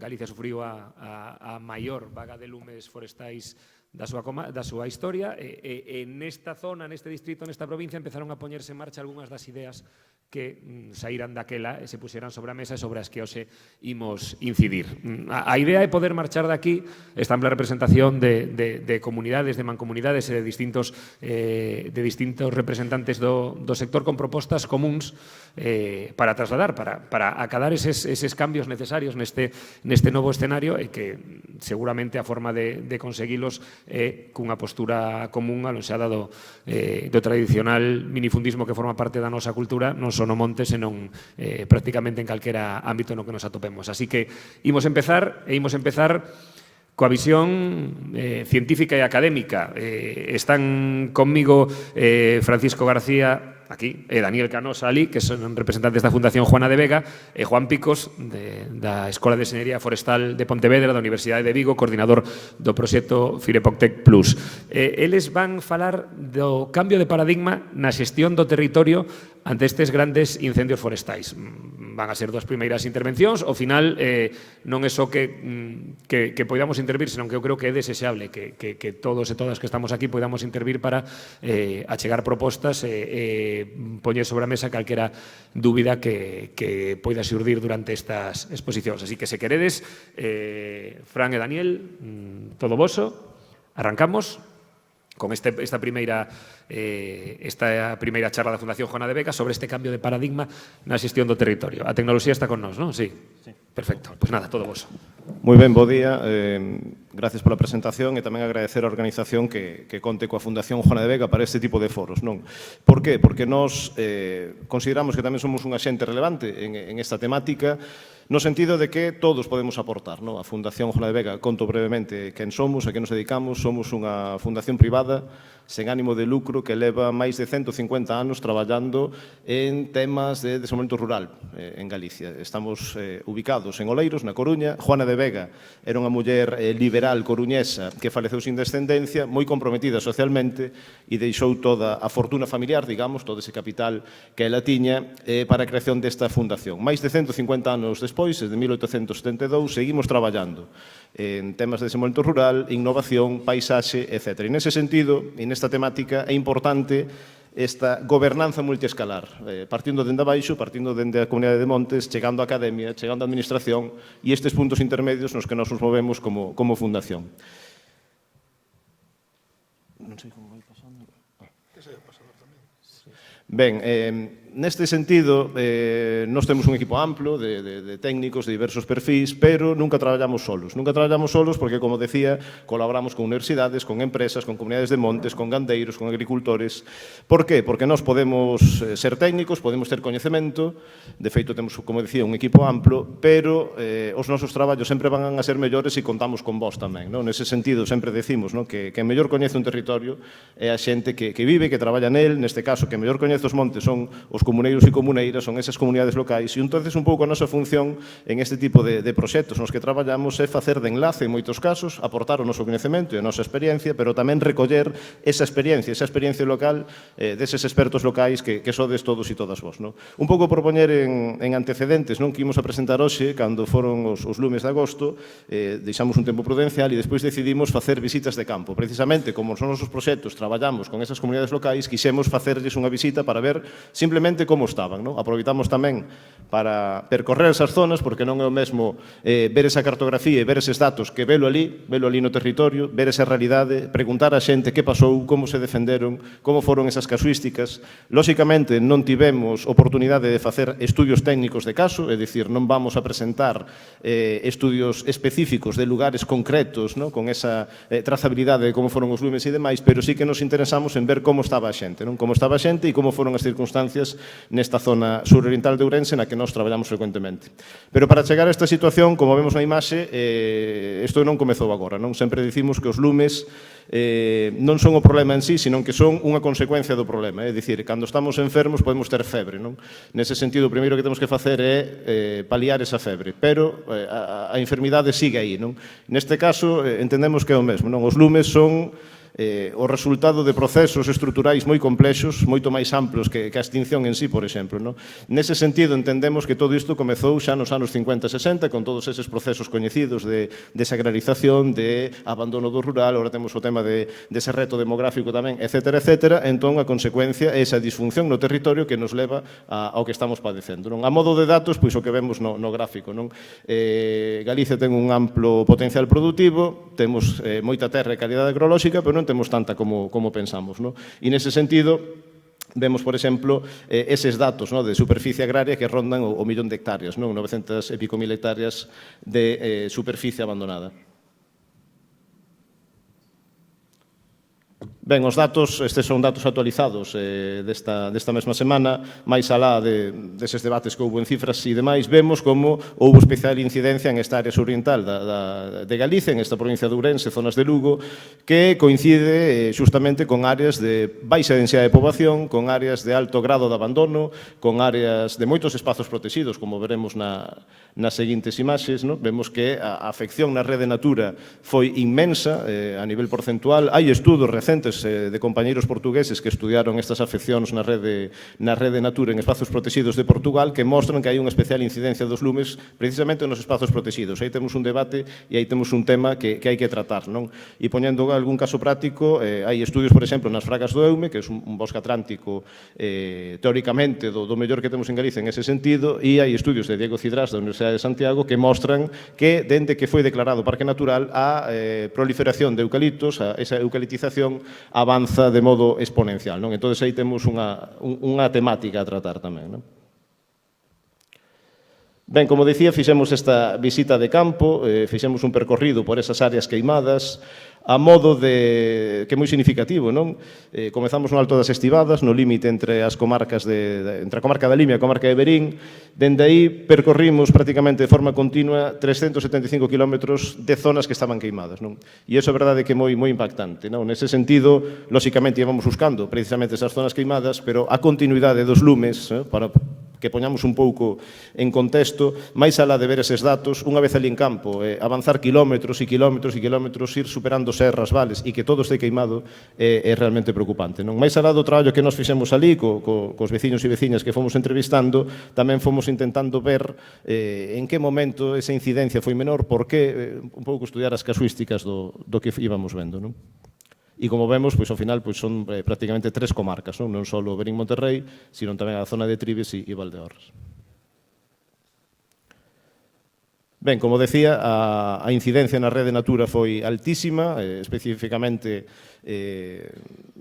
Galicia sufriu a maior vaga de lumes forestais da súa historia e nesta zona, neste distrito, nesta provincia, empezaron a poñerse en marcha algunhas das ideas que saíran daquela e se puxeran sobre a mesa e sobre as que hoxe imos incidir. A idea é poder marchar daqui esta ampla representación de comunidades, de mancomunidades e de distintos representantes do sector con propostas comuns para trasladar, para acadar eses cambios necesarios neste novo escenario e que seguramente a forma de conseguilos é cunha postura común alonxada do tradicional minifundismo que forma parte da nosa cultura, non só no monte, senón prácticamente en calquera ámbito no que nos atopemos. Así que imos empezar coa visión científica e académica. Están conmigo Francisco García aquí, e Daniel Canosa ali, que son representantes da Fundación Juana de Vega, e Juan Picos, da Escola de Enxeñería Forestal de Pontevedra, da Universidade de Vigo, coordinador do proxecto Firepoctec Plus. Eles van falar do cambio de paradigma na xestión do territorio ante estes grandes incendios forestais. Van a ser dúas primeiras intervencións. Ao final, non é só que podamos intervir, senón que eu creo que é desexable que todos e todas que estamos aquí podamos intervir para achegar propostas e poñer sobre a mesa calquera dúbida que poida xurdir durante estas exposicións. Así que, se queredes, Fran e Daniel, todo voso, arrancamos con esta primeira charla da Fundación Juana de Vega sobre este cambio de paradigma na xestión do territorio. A tecnoloxía está con nós, non? Sí. Perfecto. Pois nada, todo voso. Moi ben, bo día. Gracias pola presentación e tamén agradecer a organización que conte coa Fundación Juana de Vega para este tipo de foros, non? Por que? Porque nós consideramos que tamén somos un axente relevante en esta temática, no sentido de que todos podemos aportar, non? A Fundación Juana de Vega, conto brevemente quen somos, a que nos dedicamos. Somos unha fundación privada sen ánimo de lucro que leva máis de 150 anos traballando en temas de desenvolvemento rural en Galicia. Estamos ubicados en Oleiros, na Coruña. Juana de Vega era unha muller liberal coruñesa que faleceu sin descendencia, moi comprometida socialmente e deixou toda a fortuna familiar, digamos, todo ese capital que ela tiña para a creación desta fundación. Máis de 150 anos despois, desde 1872, seguimos traballando en temas de desenvolvemento rural, innovación, paisaxe, etc. E nese sentido, e nesta temática, é importante esta gobernanza multiescalar, partindo dende abaixo, partindo dende a Comunidade de Montes, chegando á academia, chegando á administración e estes puntos intermedios nos que nos movemos como fundación. Non sei como vai pasando. Ben, neste sentido, nós temos un equipo amplo de técnicos de diversos perfís, pero nunca traballamos solos. Nunca traballamos solos porque, como decía, colaboramos con universidades, con empresas, con comunidades de montes, con gandeiros, con agricultores. Por qué? Porque nós podemos ser técnicos, podemos ter coñecemento, de feito temos, como decía, un equipo amplo, pero os nosos traballos sempre van a ser mellores se contamos con vos tamén. Nese sentido, sempre decimos que quen mellor coñece un territorio é a xente que vive, que traballa nel. Neste caso, que mellor coñece os montes son os comuneiros e comuneiras, son esas comunidades locais, e entonces un pouco a nosa función en este tipo de proxectos nos que traballamos é facer de enlace en moitos casos, aportar o noso coñecemento e a nosa experiencia, pero tamén recoller esa experiencia local deses expertos locais que sodes todos e todas vos. Un pouco por poñer en antecedentes que imos a presentar hoxe, cando foron os lumes de agosto, deixamos un tempo prudencial e despois decidimos facer visitas de campo. Precisamente, como nos nosos proxectos traballamos con esas comunidades locais, quixemos facerlles unha visita para ver simplemente como estaban. Aproveitamos tamén para percorrer esas zonas, porque non é o mesmo ver esa cartografía e ver eses datos que velo ali no territorio, ver esa realidade, preguntar a xente que pasou, como se defenderon, como foron esas casuísticas. Lóxicamente, non tivemos oportunidade de facer estudios técnicos de caso, é dicir, non vamos a presentar estudios específicos de lugares concretos, con esa trazabilidade de como foron os lumes e demais, pero sí que nos interesamos en ver como estaba a xente, como estaba a xente e como foron as circunstancias nesta zona suroriental de Ourense na que nós traballamos frecuentemente. Pero para chegar a esta situación, como vemos na imaxe, isto non comezou agora. Sempre dicimos que os lumes non son o problema en sí, senón que son unha consecuencia do problema. É dicir, cando estamos enfermos podemos ter febre. Nese sentido, o primeiro que temos que facer é paliar esa febre, pero a enfermidade sigue aí. Neste caso, entendemos que é o mesmo. Os lumes son o resultado de procesos estruturais moi complexos, moito máis amplos que a extinción en sí, por exemplo. Nese sentido, entendemos que todo isto comezou xa nos anos 50 e 60, con todos eses procesos coñecidos de desagrarización, de abandono do rural, agora temos o tema dese reto demográfico tamén, etcétera, etcétera. Entón, a consecuencia é esa disfunción no territorio que nos leva ao que estamos padecendo. A modo de datos, pois o que vemos no gráfico. Galicia ten un amplo potencial productivo, temos moita terra e calidade agrolóxica, pero non temos tanta como pensamos. E nese sentido, vemos, por exemplo, eses datos de superficie agraria que rondan o millón de hectáreas, 900 e pico mil hectáreas de superficie abandonada. Ben, os datos, estes son datos actualizados desta mesma semana, máis alá deses debates que houve en cifras e demais, vemos como houve especial incidencia en esta área suroriental de Galicia, en esta provincia de Ourense, zonas de Lugo, que coincide xustamente con áreas de baixa densidade de poboación, con áreas de alto grado de abandono, con áreas de moitos espazos protegidos, como veremos nas seguintes imaxes. Vemos que a afección na rede Natura foi inmensa a nivel porcentual. Hai estudos recentes de compañeiros portugueses que estudiaron estas afeccións na rede Natura en espazos protegidos de Portugal que mostran que hai unha especial incidencia dos lumes precisamente nos espazos protegidos. Aí temos un debate e aí temos un tema que hai que tratar. E poñendo algún caso práctico, hai estudios, por exemplo, nas Fragas do Eume, que é un bosque atlántico teóricamente do mellor que temos en Galicia en ese sentido, e hai estudios de Diego Cidrás da Universidade de Santiago que mostran que, dende que foi declarado Parque Natural, a proliferación de eucaliptos, esa eucaliptización, avanza de modo exponencial. Entón, aí temos unha temática a tratar tamén. Ben, como dicía, fixemos esta visita de campo, fixemos un percorrido por esas áreas queimadas, a modo que é moi significativo. Comezamos no Alto das Estivadas, no límite entre as comarcas entre a comarca da Limia e a comarca de Verín. Dende aí percorrimos prácticamente de forma continua 375 kilómetros de zonas que estaban queimadas. E iso é verdade que é moi impactante. Nese sentido, lóxicamente íbamos buscando precisamente esas zonas queimadas, pero a continuidade dos lumes, para que poñamos un pouco en contexto, máis alá de ver eses datos, unha vez ali en campo, avanzar kilómetros e kilómetros e kilómetros, ir superando serras, vales, e que todo este queimado é realmente preocupante. Máis alá do traballo que nos fixemos ali, cos veciños e veciñas que fomos entrevistando, tamén fomos intentando ver en que momento esa incidencia foi menor, por que, un pouco estudiar as casuísticas do que íbamos vendo. E como vemos, ao final son prácticamente 3 comarcas, non só Verín Monterrei, sino tamén a zona de Trives e Valdeorras. Ben, como decía, a incidencia na rede Natura foi altísima, especificamente,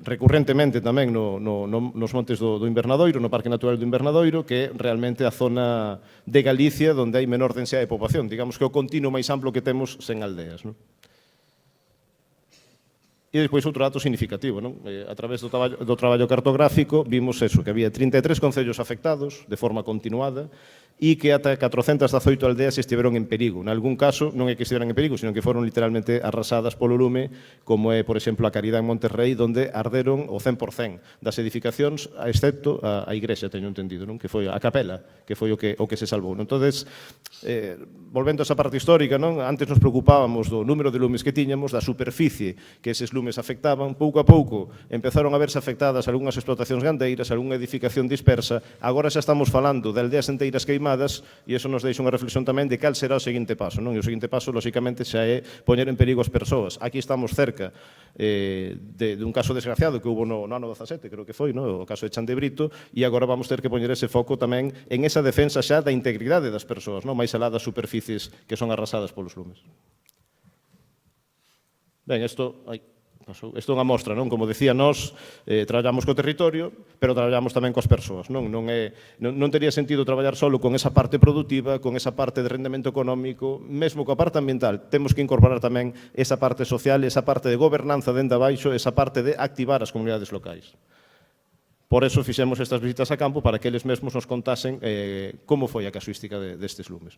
recurrentemente tamén nos montes do Invernadoiro, no Parque Natural do Invernadoiro, que é realmente a zona de Galicia onde hai menor densidade de poboación, digamos que é o continuo máis amplo que temos sen aldeas. E despois outro dato significativo, a través do traballo cartográfico vimos eso, que había 33 concellos afectados de forma continuada e que ata 418 aldeas estiveron en perigo. En algún caso non é que estiveran en perigo, sino que foron literalmente arrasadas polo lume, como é, por exemplo, a Caridad en Monterrei, donde arderon o 100% das edificacións, excepto a igrexa, teño entendido, que foi a capela, que foi o que se salvou. Entón, volvendo a esa parte histórica, antes nos preocupábamos do número de lumes que tiñamos, da superficie que eses lumes afectaban. Pouco a pouco empezaron a verse afectadas algunhas explotacións gandeiras, algunha edificación dispersa. Agora xa estamos falando de aldeas enteiras queimadas e iso nos deixa unha reflexión tamén de cal será o seguinte paso. E o seguinte paso, lóxicamente, xa é poñer en perigo as persoas. Aquí estamos cerca de un caso desgraciado que hubo no ano 17, creo que foi, o caso de Chan de Brito, e agora vamos ter que poñer ese foco tamén en esa defensa xa da integridade das persoas, máis alá das superficies que son arrasadas polos lumes. Ben, isto é unha mostra, como decía, nós traballamos co territorio, pero traballamos tamén coas persoas. Non tería sentido traballar só con esa parte productiva, con esa parte de rendemento económico, mesmo coa parte ambiental. Temos que incorporar tamén esa parte social, esa parte de gobernanza dende abaixo, esa parte de activar as comunidades locais. Por eso fixemos estas visitas a campo para que eles mesmos nos contasen como foi a casuística destes lumes.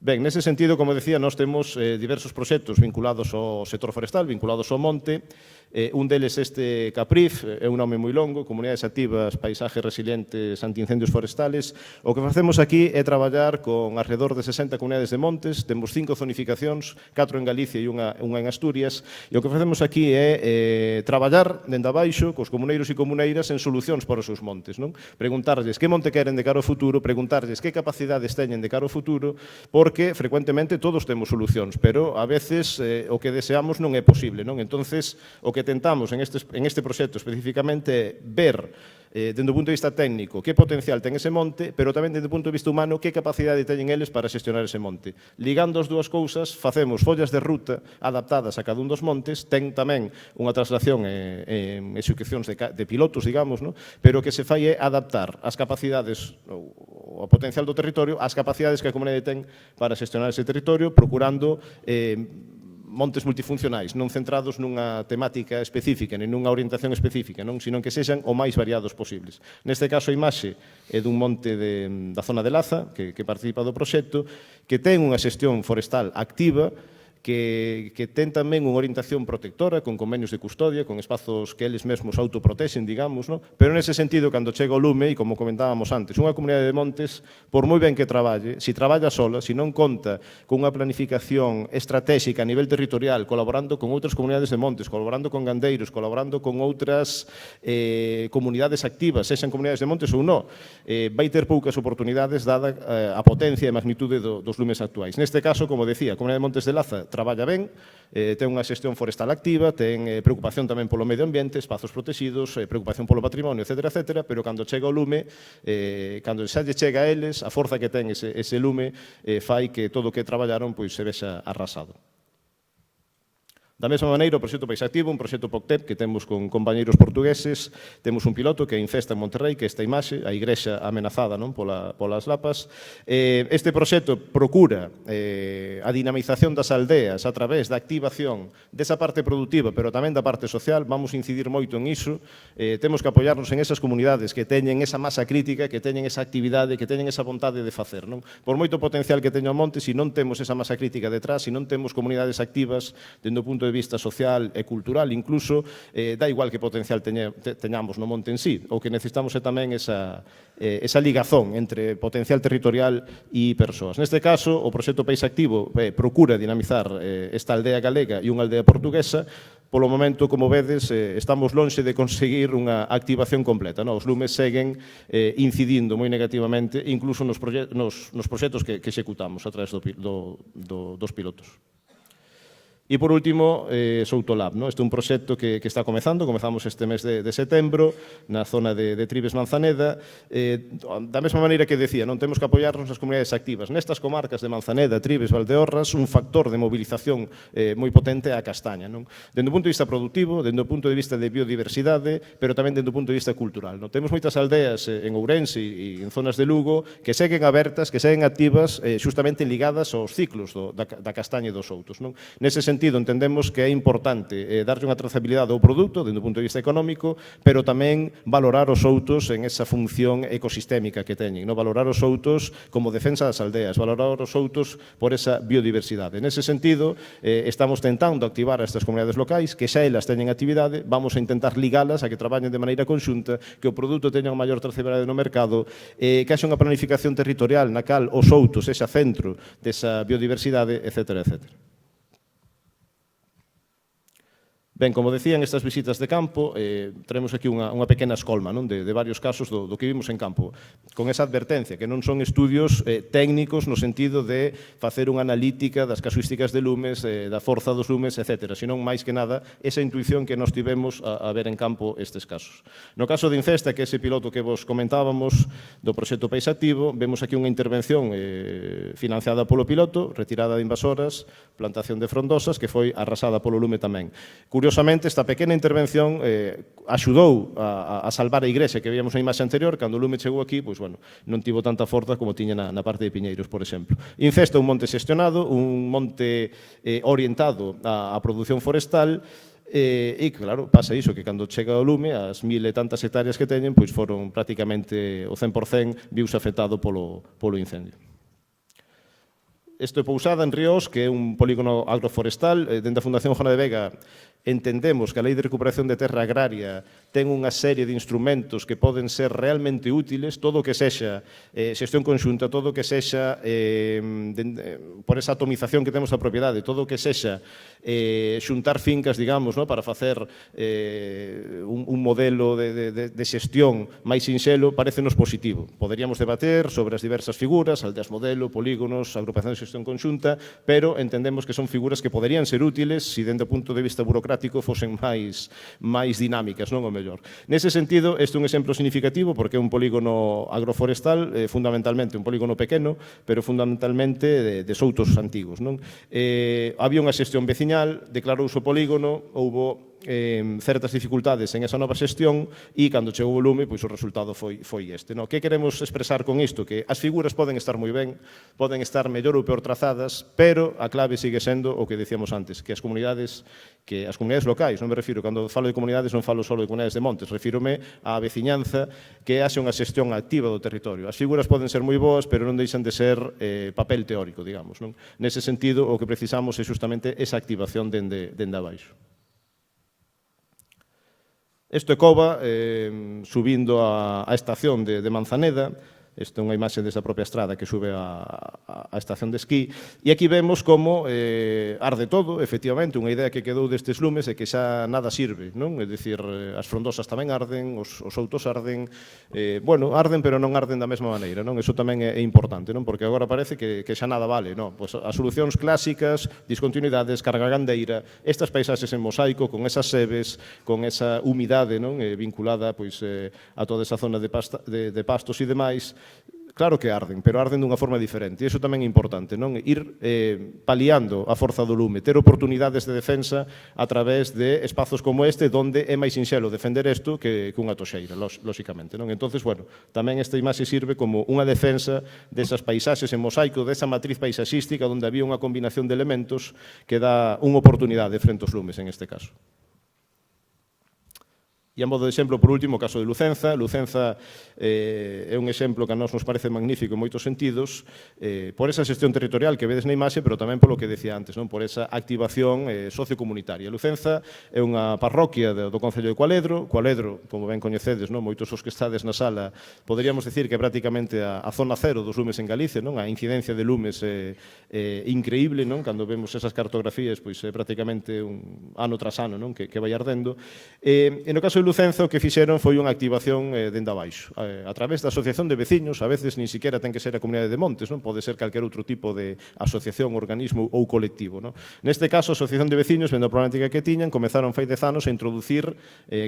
Ben, nese sentido, como decía, nós temos diversos proxectos vinculados ao sector forestal, vinculados ao monte. Un deles este CAPRIF, é un nome moi longo, Comunidades Activas, Paisajes Resilientes, Antiincendios Forestales. O que facemos aquí é traballar con alrededor de 60 comunidades de montes, temos 5 zonificacións, 4 en Galicia e unha en Asturias, e o que facemos aquí é traballar dende abaixo cos comuneiros e comuneiras en solucións para os seus montes. Preguntarlles que monte queren de cara ao futuro, preguntarlles que capacidades teñen de cara ao futuro, porque frecuentemente todos temos solucións, pero a veces o que deseamos non é posible. Entonces, o que tentamos en este proxecto especificamente é ver, dende o punto de vista técnico, que potencial ten ese monte, pero tamén dende o punto de vista humano, que capacidade teñen eles para xestionar ese monte. Ligando as dúas cousas, facemos follas de ruta adaptadas a cada un dos montes, ten tamén unha traslación en execucións de pilotos, digamos, pero o que se fai é adaptar as capacidades ou a potencial do territorio ás capacidades que a comunidade ten para xestionar ese territorio, procurando montes multifuncionais, non centrados nunha temática específica, nin nunha orientación específica, sino que sexan o máis variados posibles. Neste caso, a imaxe é dun monte da zona de Laza, que participa do proxecto, que ten unha xestión forestal activa, que ten tamén unha orientación protectora, con convenios de custodia, con espazos que eles mesmos autoprotexen, digamos, pero nese sentido, cando chega o lume, e como comentábamos antes, unha comunidade de montes, por moi ben que traballe, se traballa sola, se non conta con unha planificación estratégica a nivel territorial, colaborando con outras comunidades de montes, colaborando con gandeiros, colaborando con outras comunidades activas, sexan comunidades de montes ou non, vai ter poucas oportunidades dada a potencia e magnitude dos lumes actuais. Neste caso, como decía, a comunidade de Montes de Laza traballa ben, ten unha xestión forestal activa, ten preocupación tamén polo medio ambiente, espazos protegidos, preocupación polo patrimonio, etc., pero cando chega o lume, cando xa lle chega a eles, a forza que ten ese lume fai que todo o que traballaron se vexa arrasado. Da mesma maneira, o proxecto Paisactivo, un proxecto POCTEP que temos con compañeiros portugueses, temos un piloto que é Infesta en Monterrey, que é esta imaxe, a igrexa amenazada polas lapas. Este proxecto procura a dinamización das aldeas a través da activación desa parte productiva, pero tamén da parte social. Vamos incidir moito en iso. Temos que apoiarnos en esas comunidades que teñen esa masa crítica, que teñen esa actividade, que teñen esa vontade de facer. Por moito potencial que teña o monte, se non temos esa masa crítica detrás, se non temos comunidades activas dende o punto de vista social e cultural, incluso, dá igual que potencial teñamos no monte en sí. O que necesitamos é tamén esa ligazón entre potencial territorial e persoas. Neste caso, o proxecto Paisactivo procura dinamizar esta aldea galega e unha aldea portuguesa. Polo momento, como vedes, estamos lonxe de conseguir unha activación completa. Os lumes seguen incidindo moi negativamente, incluso nos proxectos que executamos a través dos pilotos. E, por último, Soutolab. Este é un proxecto que está comezando, comezamos este mes de setembro, na zona de Trives Manzaneda. Da mesma maneira que decía, non temos que apoiarnos nas comunidades activas. Nestas comarcas de Manzaneda, Trives, Valdeorras, un factor de movilización moi potente é a castaña. Dende o punto de vista productivo, dende o punto de vista de biodiversidade, pero tamén dende o punto de vista cultural. Temos moitas aldeas en Ourense e en zonas de Lugo que seguen abertas, que seguen activas, justamente ligadas aos ciclos da castaña e dos outos. Nese sentido, entendemos que é importante darlle unha trazabilidade ao produto, dende o punto de vista económico, pero tamén valorar os outos en esa función ecosistémica que teñen, valorar os outos como defensa das aldeas, valorar os outos por esa biodiversidade. Nese sentido, estamos tentando activar a estas comunidades locais, que xa elas teñen actividade, vamos a intentar ligalas a que traballen de maneira conxunta, que o produto teña unha maior trazabilidade no mercado, que haxa unha planificación territorial na cal os outos sexa centro desa biodiversidade, etc., etc. Ben, como decían, estas visitas de campo, traemos aquí unha pequena escolma de varios casos do que vimos en campo, con esa advertencia, que non son estudios técnicos no sentido de facer unha analítica das casuísticas de lumes, da forza dos lumes, etc., senón, máis que nada, esa intuición que nos tivemos a ver en campo estes casos. No caso de Infesta, que é ese piloto que vos comentábamos do proxecto Paisactivo, vemos aquí unha intervención financiada polo piloto, retirada de invasoras, plantación de frondosas, que foi arrasada polo lume tamén. Curiosamente, esta pequena intervención axudou a salvar a igrexa que veíamos na imaxe anterior. Cando o lume chegou aquí, non tivo tanta forza como tiña na parte de Piñeiros, por exemplo. Infesta un monte xestionado, un monte orientado á produción forestal, e, claro, pasa iso, que cando chega o lume, as 1000 e tantas hectáreas que teñen, foron prácticamente o 100% viuse afectado polo incendio. Isto é Pousada, en Riós, que é un polígono agroforestal. Dende a Fundación Jona de Vega entendemos que a Lei de Recuperación de Terra Agraria ten unha serie de instrumentos que poden ser realmente útiles, todo o que sexa xestión conxunta, todo o que sexa por esa atomización que temos da propiedade, todo o que sexa xuntar fincas, digamos, para facer un modelo de xestión máis sinxelo, parecenos positivo. Poderíamos debater sobre as diversas figuras, aldeas modelo, polígonos, agrupación de xestión conxunta, pero entendemos que son figuras que poderían ser útiles se dende o punto de vista burocrático fosen máis dinámicas, non o mellor. Nese sentido, este é un exemplo significativo porque é un polígono agroforestal, fundamentalmente un polígono pequeno, pero fundamentalmente de soutos antigos. Había unha xestión veciñal, declarouse o polígono, houbo certas dificultades en esa nova xestión e cando chegou o lume, pois o resultado foi este. Que queremos expresar con isto? Que as figuras poden estar moi ben, poden estar mellor ou peor trazadas, pero a clave sigue sendo o que decíamos antes, que as comunidades locais, non me refiro, cando falo de comunidades non falo só de comunidades de montes, refírome á veciñanza, que haxe unha xestión activa do territorio. As figuras poden ser moi boas, pero non deixan de ser papel teórico, digamos. Nese sentido, o que precisamos é justamente esa activación dende abaixo. Isto é Cova, subindo a estación de Manzaneda. Esta é unha imaxe desa propia estrada que sube a estación de esquí. E aquí vemos como arde todo, efectivamente, unha idea que quedou destes lumes é que xa nada sirve, non? É dicir, as frondosas tamén arden, os outos arden, arden, pero non arden da mesma maneira, non? Eso tamén é importante, non? Porque agora parece que xa nada vale, non? Pois as solucións clásicas, discontinuidades, carga gandeira, estas paisaxes en mosaico, con esas sebes, con esa humidade, non? Vinculada, pois, a toda esa zona de pastos e demais. Claro que arden, pero arden dunha forma diferente. E iso tamén é importante, non? Ir paliando a forza do lume, ter oportunidades de defensa a través de espazos como este, onde é máis sinxelo defender isto que unha toxeira, lóxicamente, non? Entonces, tamén esta imaxe sirve como unha defensa desas paisaxes en mosaico, desa matriz paisaxística, onde había unha combinación de elementos que dá unha oportunidade frente aos lumes, en este caso. E a modo de exemplo, por último, o caso de Lucenza. Lucenza é un exemplo que a nós nos parece magnífico en moitos sentidos, por esa xestión territorial que vedes na imaxe, pero tamén polo que decía antes, por esa activación sociocomunitaria. Lucenza é unha parroquia do Concello de Cualedro. Cualedro, como ben coñecedes, moitos os que estades na sala, poderíamos decir que é prácticamente a zona cero dos lumes en Galicia, a incidencia de lumes é increíble, cando vemos esas cartografías, pois é prácticamente un ano tras ano que vai ardendo. E no caso de Lucenza, o que fixeron foi unha activación dende abaixo, a través da asociación de veciños. A veces nin siquiera ten que ser a comunidade de montes, pode ser calquer outro tipo de asociación, organismo ou colectivo. Neste caso, a asociación de veciños, vendo a problemática que tiñan, comezaron fai 10 anos a introducir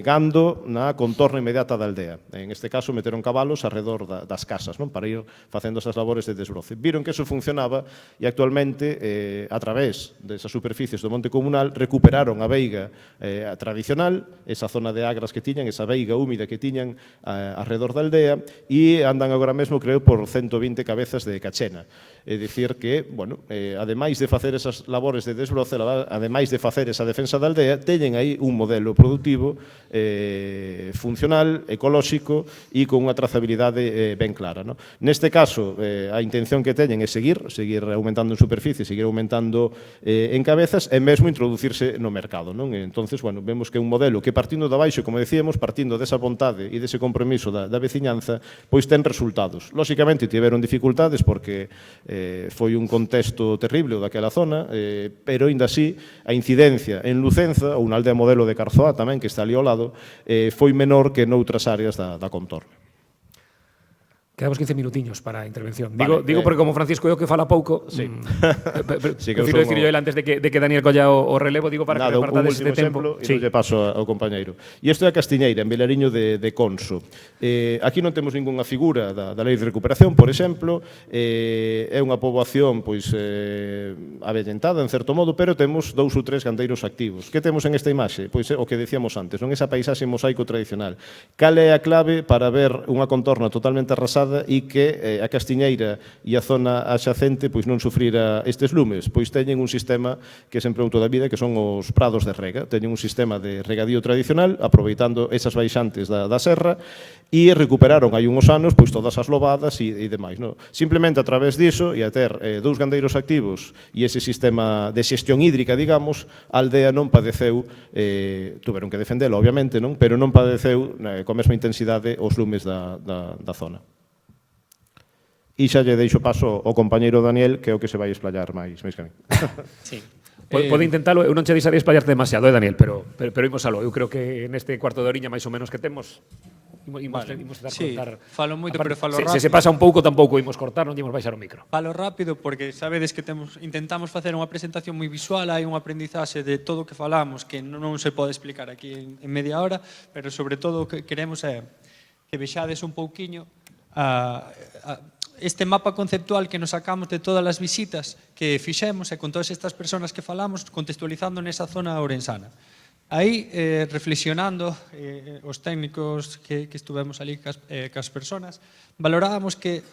gando na contorna inmediata da aldea. En este caso, meteron cabalos arredor das casas para ir facendo esas labores de desbroce. Viron que eso funcionaba e actualmente, a través desas superficies do monte comunal, recuperaron a veiga tradicional, esa zona de agras que tiñan, esa veiga húmida que tiñan arredor da aldea, e andan agora mesmo, creo, por 120 cabezas de cachena. É dicir que, ademais de facer esas labores de desbroce, ademais de facer esa defensa da aldea, teñen aí un modelo productivo funcional, ecolóxico e con unha trazabilidade ben clara. Neste caso, a intención que teñen é seguir aumentando en superficie, seguir aumentando en cabezas e mesmo introducirse no mercado. Entonces, vemos que é un modelo que partindo de abaixo, como decíamos, partindo desa vontade e dese compromiso da veciñanza, pois ten resultados. Lóxicamente, tiveron dificultades porque foi un contexto terrible daquela zona, pero, ainda así, a incidencia en Lucenza, ou na aldea modelo de Carzoá tamén, que está ali ao lado, foi menor que noutras áreas da contorna. Quedamos 15 minutiños para a intervención. Digo porque como Francisco é o que fala pouco, prefiro dicirlo ele antes de que Daniel colla o relevo, digo para que repartades este tempo. E non lle paso ao compañeiro. E isto é a Castiñeira, en Vilariño de Conso. Aquí non temos ningunha figura da Lei de Recuperación, por exemplo. É unha poboación avellentada, en certo modo, pero temos 2 ou 3 gandeiros activos. Que temos en esta imaxe? Pois é o que decíamos antes, esa paisaxe mosaico tradicional. Cal é a clave para ver unha contorna totalmente arrasada controlada e que a Castiñeira e a zona axacente pois non sufrira estes lumes, pois teñen un sistema que sempre toda a vida, que son os prados de rega. Teñen un sistema de regadío tradicional, aproveitando esas baixantes da serra, e recuperaron hai unhos anos pois todas as lobadas e demais. Simplemente a través diso e a ter dous gandeiros activos e ese sistema de xestión hídrica, digamos, a aldea non padeceu, tuveron que defendelo, obviamente, pero non padeceu coa mesma intensidade os lumes da zona. E xa lle deixo paso ao compañeiro Daniel, que é o que se vai explayar máis que a mí. Sí. Pode intentalo, eu non che deixaría explayarte demasiado, Daniel, pero imos algo. Eu creo que neste cuarto de oriña máis ou menos que temos imos tentar cortar. Falo moito, pero falo rápido. Se se pasa un pouco tampouco imos cortar, non imos baixar o micro. Falo rápido porque sabedes que intentamos facer unha presentación moi visual, hai un aprendizaxe de todo o que falamos que non se pode explicar aquí en media hora, pero sobre todo o que queremos é que vexades un pouquiño este mapa conceptual que nos sacamos de todas as visitas que fixemos e con todas estas persoas que falamos, contextualizando nesa zona ourensana. Aí, reflexionando, os técnicos que estuvemos ali cas persoas, valorábamos que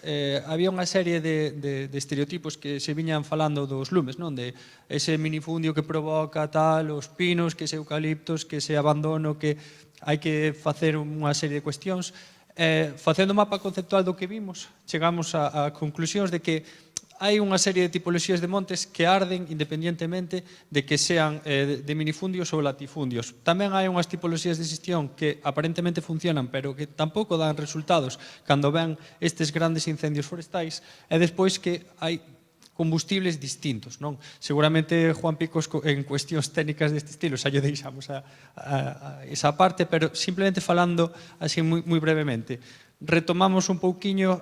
había unha serie de estereotipos que se viñan falando dos lumes, non? De ese minifundio que provoca tal, os pinos, que ese eucaliptos, que ese abandono, que hai que facer unha serie de cuestións. Facendo o mapa conceptual do que vimos, chegamos a conclusións de que hai unha serie de tipoloxías de montes que arden independientemente de que sean de minifundios ou latifundios. Tamén hai unhas tipoloxías de xestión que aparentemente funcionan, pero que tampouco dan resultados cando ven estes grandes incendios forestais, e despois que hai combustibles distintos, non? Seguramente Juan Picos en cuestións técnicas deste estilo xa lle deixamos esa parte, pero simplemente falando así moi brevemente. Retomamos un pouquiño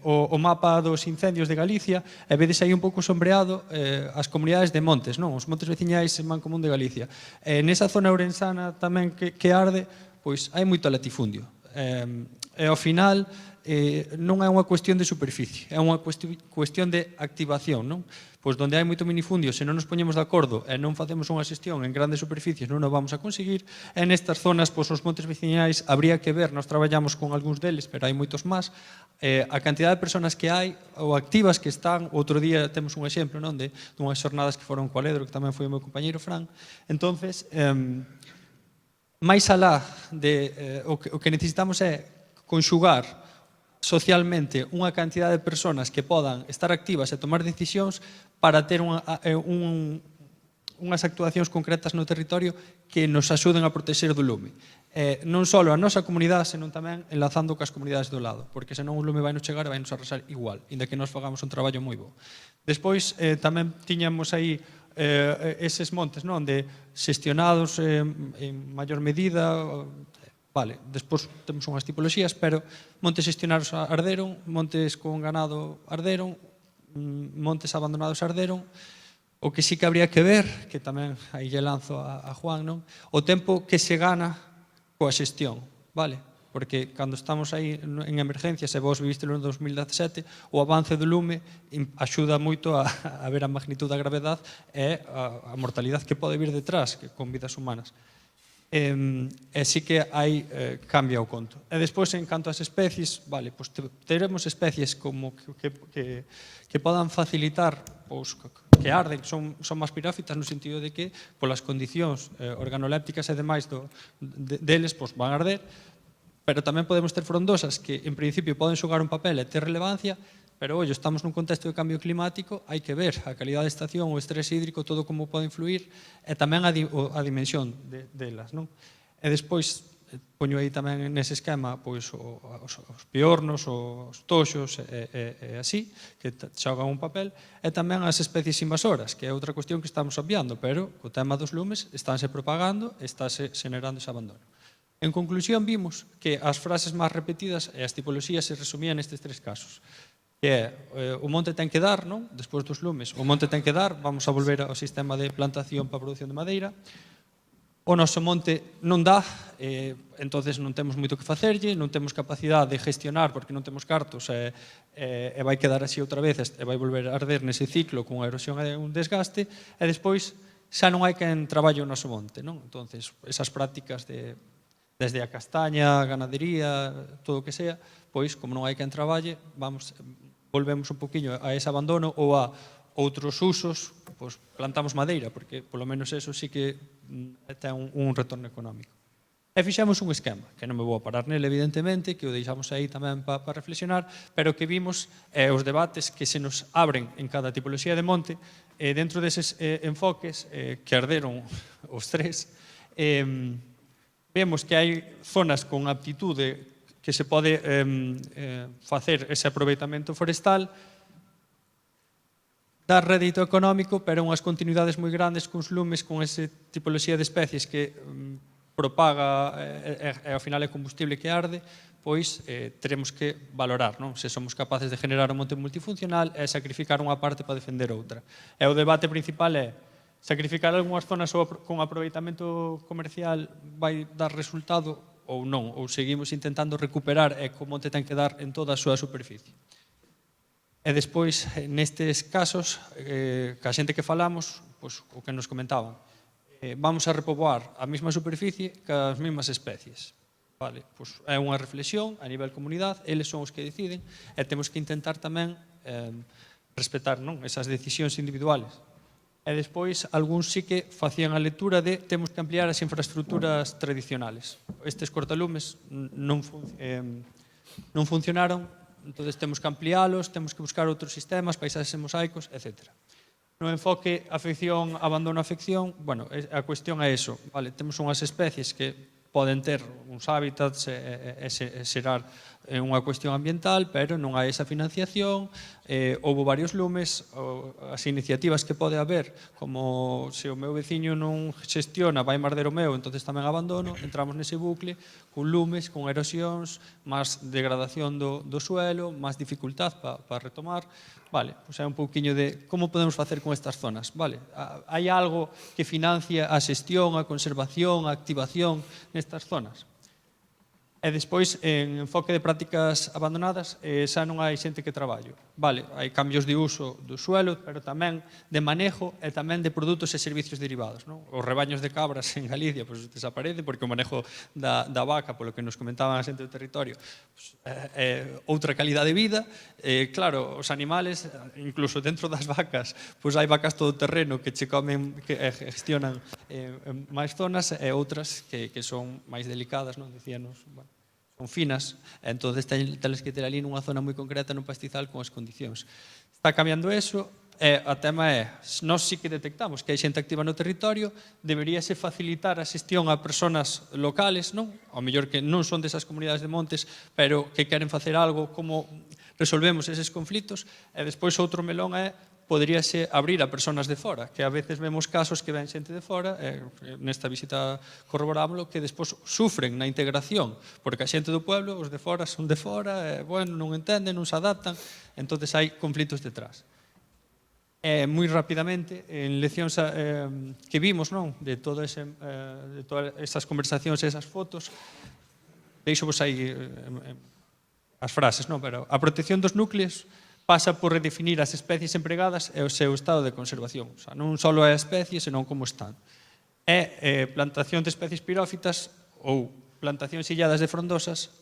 o mapa dos incendios de Galicia e vedes aí un pouco sombreado as comunidades de montes, non? Os montes veciñais en Mancomún de Galicia. Nesa zona ourensana tamén que arde, pois hai moito latifundio. E ao final non é unha cuestión de superficie, é unha cuestión de activación, non? Pois donde hai moito minifundio, se non nos poñemos de acordo e non facemos unha xestión en grandes superficies, non o vamos a conseguir. E nestas zonas, pois os montes veciñais, habría que ver, nós traballamos con algúns deles, pero hai moitos máis, a cantidad de persoas que hai ou activas que están. Outro día temos un exemplo, non, de unhas xornadas que foron co Aledro, que tamén foi o meu compañeiro Fran. Entonces, máis alá de o que necesitamos é conxugar socialmente unha cantidad de persoas que podan estar activas e tomar decisións para ter unhas actuacións concretas no territorio que nos axuden a protexer do lume. Non só a nosa comunidade, senón tamén enlazando cas comunidades do lado, porque senón o lume vai nos chegar e vai nos arrasar igual, inda que nos fagamos un traballo moi bo. Despois tamén tiñamos aí eses montes, non, de xestionados en maior medida. Vale, despois temos unhas tipoloxías, pero montes xestionados arderon, montes con ganado arderon, montes abandonados arderon. O que sí que habría que ver, que tamén aí lle lanzo a Juan, non? O tempo que se gana coa xestión, vale? Porque cando estamos aí en emergencias, e vos viviste no 2017, o avance do lume axuda moito a ver a magnitud da gravedade e a mortalidade que pode vir detrás, con vidas humanas. E sí que hai cambia o conto. E despois, en canto ás especies, vale, pois teremos especies como que podan facilitar, pois, que arden, son máis pirófitas no sentido de que polas condicións organolépticas e demais deles, pois van a arder, pero tamén podemos ter frondosas que en principio poden xogar un papel e ter relevancia, pero, ollo, estamos nun contexto de cambio climático, hai que ver a calidade de estación, o estrés hídrico, todo como pode influir, e tamén a dimensión delas, non? E despois, poño aí tamén nese esquema, pois, os piornos, os toxos, e así, que xogan un papel, e tamén as especies invasoras, que é outra cuestión que estamos obviando, pero o tema dos lumes estánse propagando, estáse xenerando ese abandono. En conclusión, vimos que as frases máis repetidas e as tipoloxías se resumían nestes tres casos. Que é, o monte ten que dar, non? Despois dos lumes, o monte ten que dar, vamos a volver ao sistema de plantación para a produción de madeira. O noso monte non dá, entonces non temos moito que facerlle, non temos capacidade de gestionar porque non temos cartos e vai quedar así outra vez e vai volver a arder nese ciclo con a erosión e un desgaste, e despois xa non hai quen traballe o noso monte, non? Entonces, esas prácticas de desde a castaña, a ganadería, todo o que sea, pois, como non hai quen traballe, volvemos un poquinho a ese abandono ou a outros usos, pois plantamos madeira, porque polo menos eso sí que ten un retorno económico. E fixemos un esquema, que non me vou a parar nele, evidentemente, que o deixamos aí tamén para reflexionar, pero que vimos os debates que se nos abren en cada tipoloxía de monte, dentro deses enfoques que arderon os tres, vemos que hai zonas con aptitude que se pode facer ese aproveitamento forestal, dar rédito económico, pero unhas continuidades moi grandes cuns lumes, con ese tipoloxía de especies que propaga e ao final é combustible que arde, pois teremos que valorar, non? Se somos capaces de generar un monte multifuncional e sacrificar unha parte para defender outra. E o debate principal é sacrificar algunhas zonas con aproveitamento comercial vai dar resultado ou non, ou seguimos intentando recuperar e que o monte ten que dar en toda a súa superficie. E despois, nestes casos, ca xente que falamos, pois, o que nos comentaban, vamos a repoboar a mesma superficie cas mesmas especies. Vale, pois é unha reflexión a nivel comunidade, eles son os que deciden e temos que intentar tamén respetar, non, esas decisións individuales. E despois, algúns sí que facían a lectura de temos que ampliar as infraestructuras tradicionales. Estes cortalumes non funcionaron, entón temos que ampliálos, temos que buscar outros sistemas, paisaxes mosaicos, etc. No enfoque afección-abandono-afección, bueno, a cuestión é eso, vale, temos unhas especies que poden ter uns hábitats e xerar unha cuestión ambiental, pero non hai esa financiación, houve varios lumes, as iniciativas que pode haber, como se o meu veciño non xestiona, vai marder o meu, entonces tamén abandono, entramos nese bucle, con lumes, con erosións, máis degradación do suelo, máis dificultad para retomar. Vale, pois é un pouquiño de como podemos facer con estas zonas. Vale, hai algo que financia a xestión, a conservación, a activación nestas zonas? E despois, en enfoque de prácticas abandonadas, xa non hai xente que traballo. Vale, hai cambios de uso do suelo, pero tamén de manejo e tamén de produtos e servicios derivados. Non? Os rebaños de cabras en Galicia pois, desaparece porque o manejo da vaca, polo que nos comentaban a xente do territorio, pois, é outra calidade de vida. Claro, os animales, incluso dentro das vacas, pois hai vacas todoterreno que che comen, que gestionan máis zonas e outras que son máis delicadas, non? Dicíanos, bueno, son finas, entonces teles que ter ali nunha zona moi concreta nun pastizal con as condicións. Está cambiando eso, e o tema é, nós sí que detectamos que hai xente activa no territorio, deberíase facilitar a xestión a persoas locales, non? Ao mellor que non son desas comunidades de montes, pero que queren facer algo, como resolvemos eses conflitos, e despois outro melón é poderíase abrir a persoas de fora, que a veces vemos casos que ven xente de fora, nesta visita corroborámoslo, que despois sufren na integración, porque a xente do pueblo, os de fora son de fora, bueno, non entenden, non se adaptan, entonces hai conflitos detrás. Moi rapidamente, en leccións que vimos, non, de todas esas conversacións e esas fotos, deixo vos aí as frases, non, pero a protección dos núcleos pasa por redefinir as especies empregadas e o seu estado de conservación. O sea, non só é a especie, senón como están. E plantación de especies pirófitas ou plantacións illadas de frondosas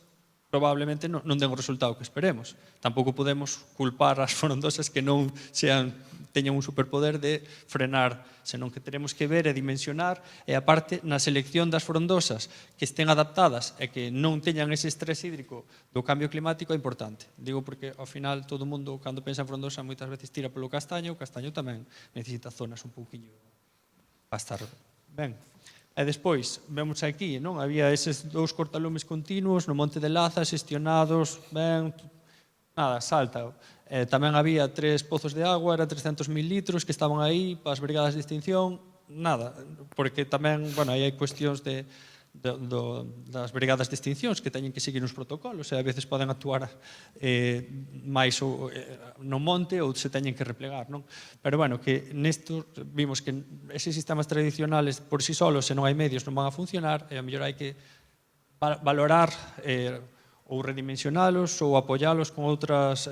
probablemente non den o resultado que esperemos. Tampouco podemos culpar as frondosas que non teñan un superpoder de frenar, senón que teremos que ver e dimensionar, e aparte, na selección das frondosas que estén adaptadas e que non teñan ese estrés hídrico do cambio climático é importante. Digo porque, ao final, todo o mundo, cando pensa en frondosa, moitas veces tira polo castaño, o castaño tamén necesita zonas un pouquiño para estar ben. E despois, vemos aquí, non? Había eses 2 cortalumes continuos no Monte de Laza, xestionados, ben, nada, salta. Tamén había 3 pozos de agua, era 300.000 litros que estaban aí para as brigadas de extinción, nada, porque tamén, bueno, aí hai cuestións das brigadas de extincións que teñen que seguir uns protocolos e a veces poden actuar máis no monte ou se teñen que replegar, non? Pero, bueno, que nesto vimos que eses sistemas tradicionales por si solos, se non hai medios, non van a funcionar e a mellor hai que valorar ou redimensionalos ou apoialos con outras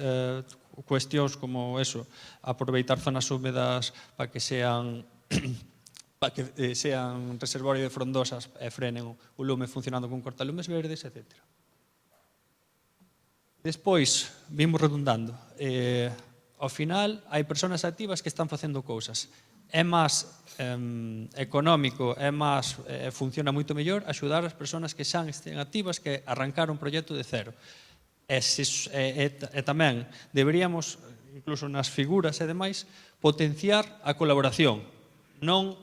cuestións como eso, aproveitar zonas húmedas para que sean para que sean reservorio de frondosas e frenen o lume funcionando con cortalumes verdes, etc. Despois, vimos redundando. Ao final, hai persoas activas que están facendo cousas. É máis económico, funciona moito mellor axudar as persoas que xa estén activas que arrancar un proxecto de cero. E tamén deberíamos, incluso nas figuras e demais, potenciar a colaboración, non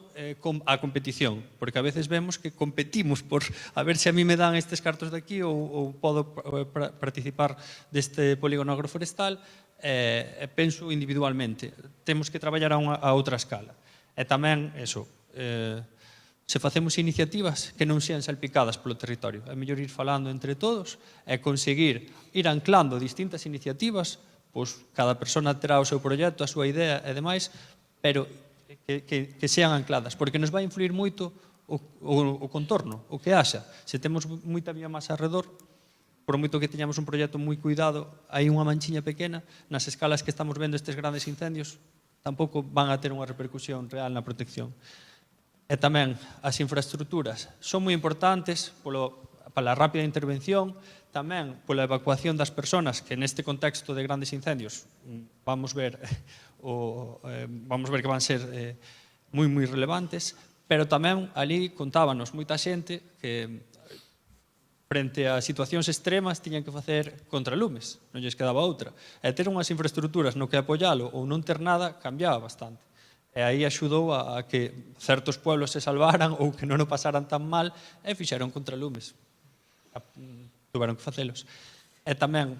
a competición, porque a veces vemos que competimos por a ver se a mí me dan estes cartos de aquí ou podo participar deste polígono agroforestal, e penso individualmente. Temos que traballar a outra escala. E tamén, se facemos iniciativas que non sean salpicadas polo territorio. É mellor ir falando entre todos e conseguir ir anclando distintas iniciativas, pois cada persona terá o seu proxecto, a súa idea e demais, pero que sean ancladas, porque nos vai influir moito o contorno, o que haxa. Se temos moita biomasa alrededor, por moito que teñamos un proxecto moi cuidado, hai unha manchiña pequena, nas escalas que estamos vendo estes grandes incendios, tampouco van a ter unha repercusión real na protección. E tamén as infraestructuras son moi importantes pola rápida intervención, tamén pola evacuación das persoas que neste contexto de grandes incendios vamos ver que van ser moi relevantes, pero tamén ali contábanos moita xente que frente a situacións extremas tiñan que facer contralumes, non lles quedaba outra. E ter unhas infraestructuras no que apoialo ou non ter nada cambiaba bastante. E aí axudou a que certos pueblos se salvaran ou que non o pasaran tan mal e fixeron contralumes. Tuveron que facelos. E tamén,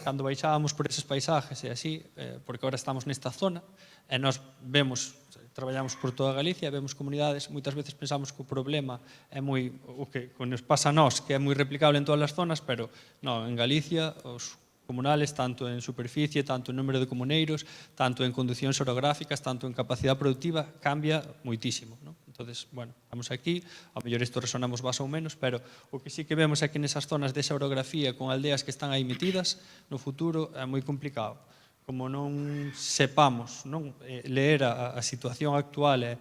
cando baixábamos por eses paisajes e así, porque agora estamos nesta zona, e nós vemos, traballamos por toda Galicia, vemos comunidades, moitas veces pensamos que o problema é moi, o que nos pasa a nós, que é moi replicable en todas as zonas, pero non, en Galicia, os comunales, tanto en superficie, tanto en número de comuneiros, tanto en condicións orográficas, tanto en capacidade productiva, cambia moitísimo, non? Entonces, bueno, estamos aquí, ao mellor isto resonamos máis ou menos, pero o que sí que vemos é que nesas zonas desa orografía con aldeas que están aí metidas, no futuro é moi complicado. Como non sepamos ler a situación actual e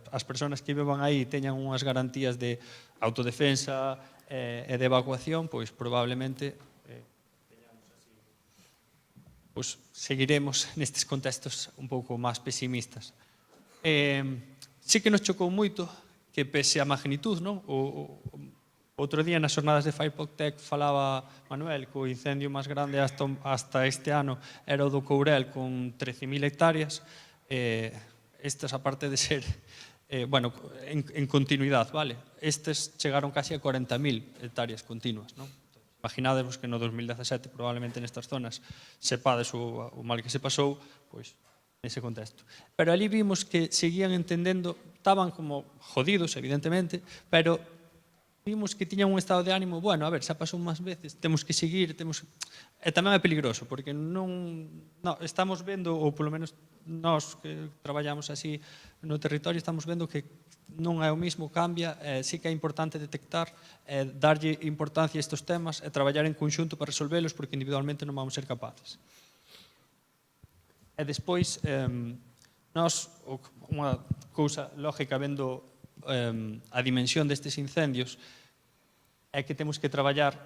as persoas que vivan aí teñan unhas garantías de autodefensa e de evacuación, pois probablemente seguiremos nestes contextos un pouco máis pesimistas. Sí que nos chocou moito que pese a magnitud, non? Outro día nas xornadas de FIREPOC falaba Manuel que o incendio máis grande hasta este ano era o do Courel con 13.000 hectáreas. Estes, aparte de ser en continuidade, vale? Estes chegaron casi a 40.000 hectáreas continuas, non? Imaginádevos que no 2017 probablemente nestas zonas sepades o mal que se pasou, pois nese contexto. Pero ali vimos que seguían entendendo, estaban como jodidos, evidentemente, pero vimos que tiñan un estado de ánimo, bueno, a ver, xa pasou máis veces, temos que seguir, e tamén é peligroso, porque estamos vendo, ou polo menos nós que traballamos así no territorio, estamos vendo que non é o mismo, cambia, sí que é importante detectar, darlle importancia a estes temas e traballar en conxunto para resolvelos, porque individualmente non vamos ser capaces. E despois, nós, unha cousa lógica vendo a dimensión destes incendios é que temos que traballar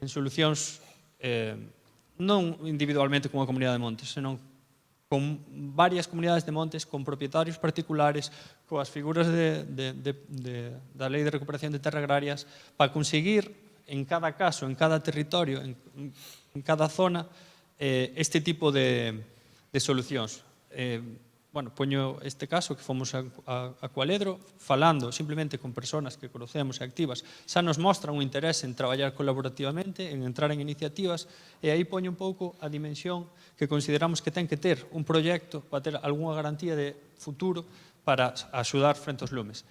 en solucións non individualmente con a comunidade de montes, senón con varias comunidades de montes, con propietarios particulares, coas figuras da Lei de Recuperación de Terras Agrarias, para conseguir en cada caso, en cada territorio, en cada zona, este tipo de solucións. Poño este caso que fomos a Cualedro falando simplemente con persoas que conocemos e activas, xa nos mostran un interés en traballar colaborativamente, en entrar en iniciativas, e aí poño un pouco a dimensión que consideramos que ten que ter un proxecto para ter algunha garantía de futuro para axudar frente aos lumes.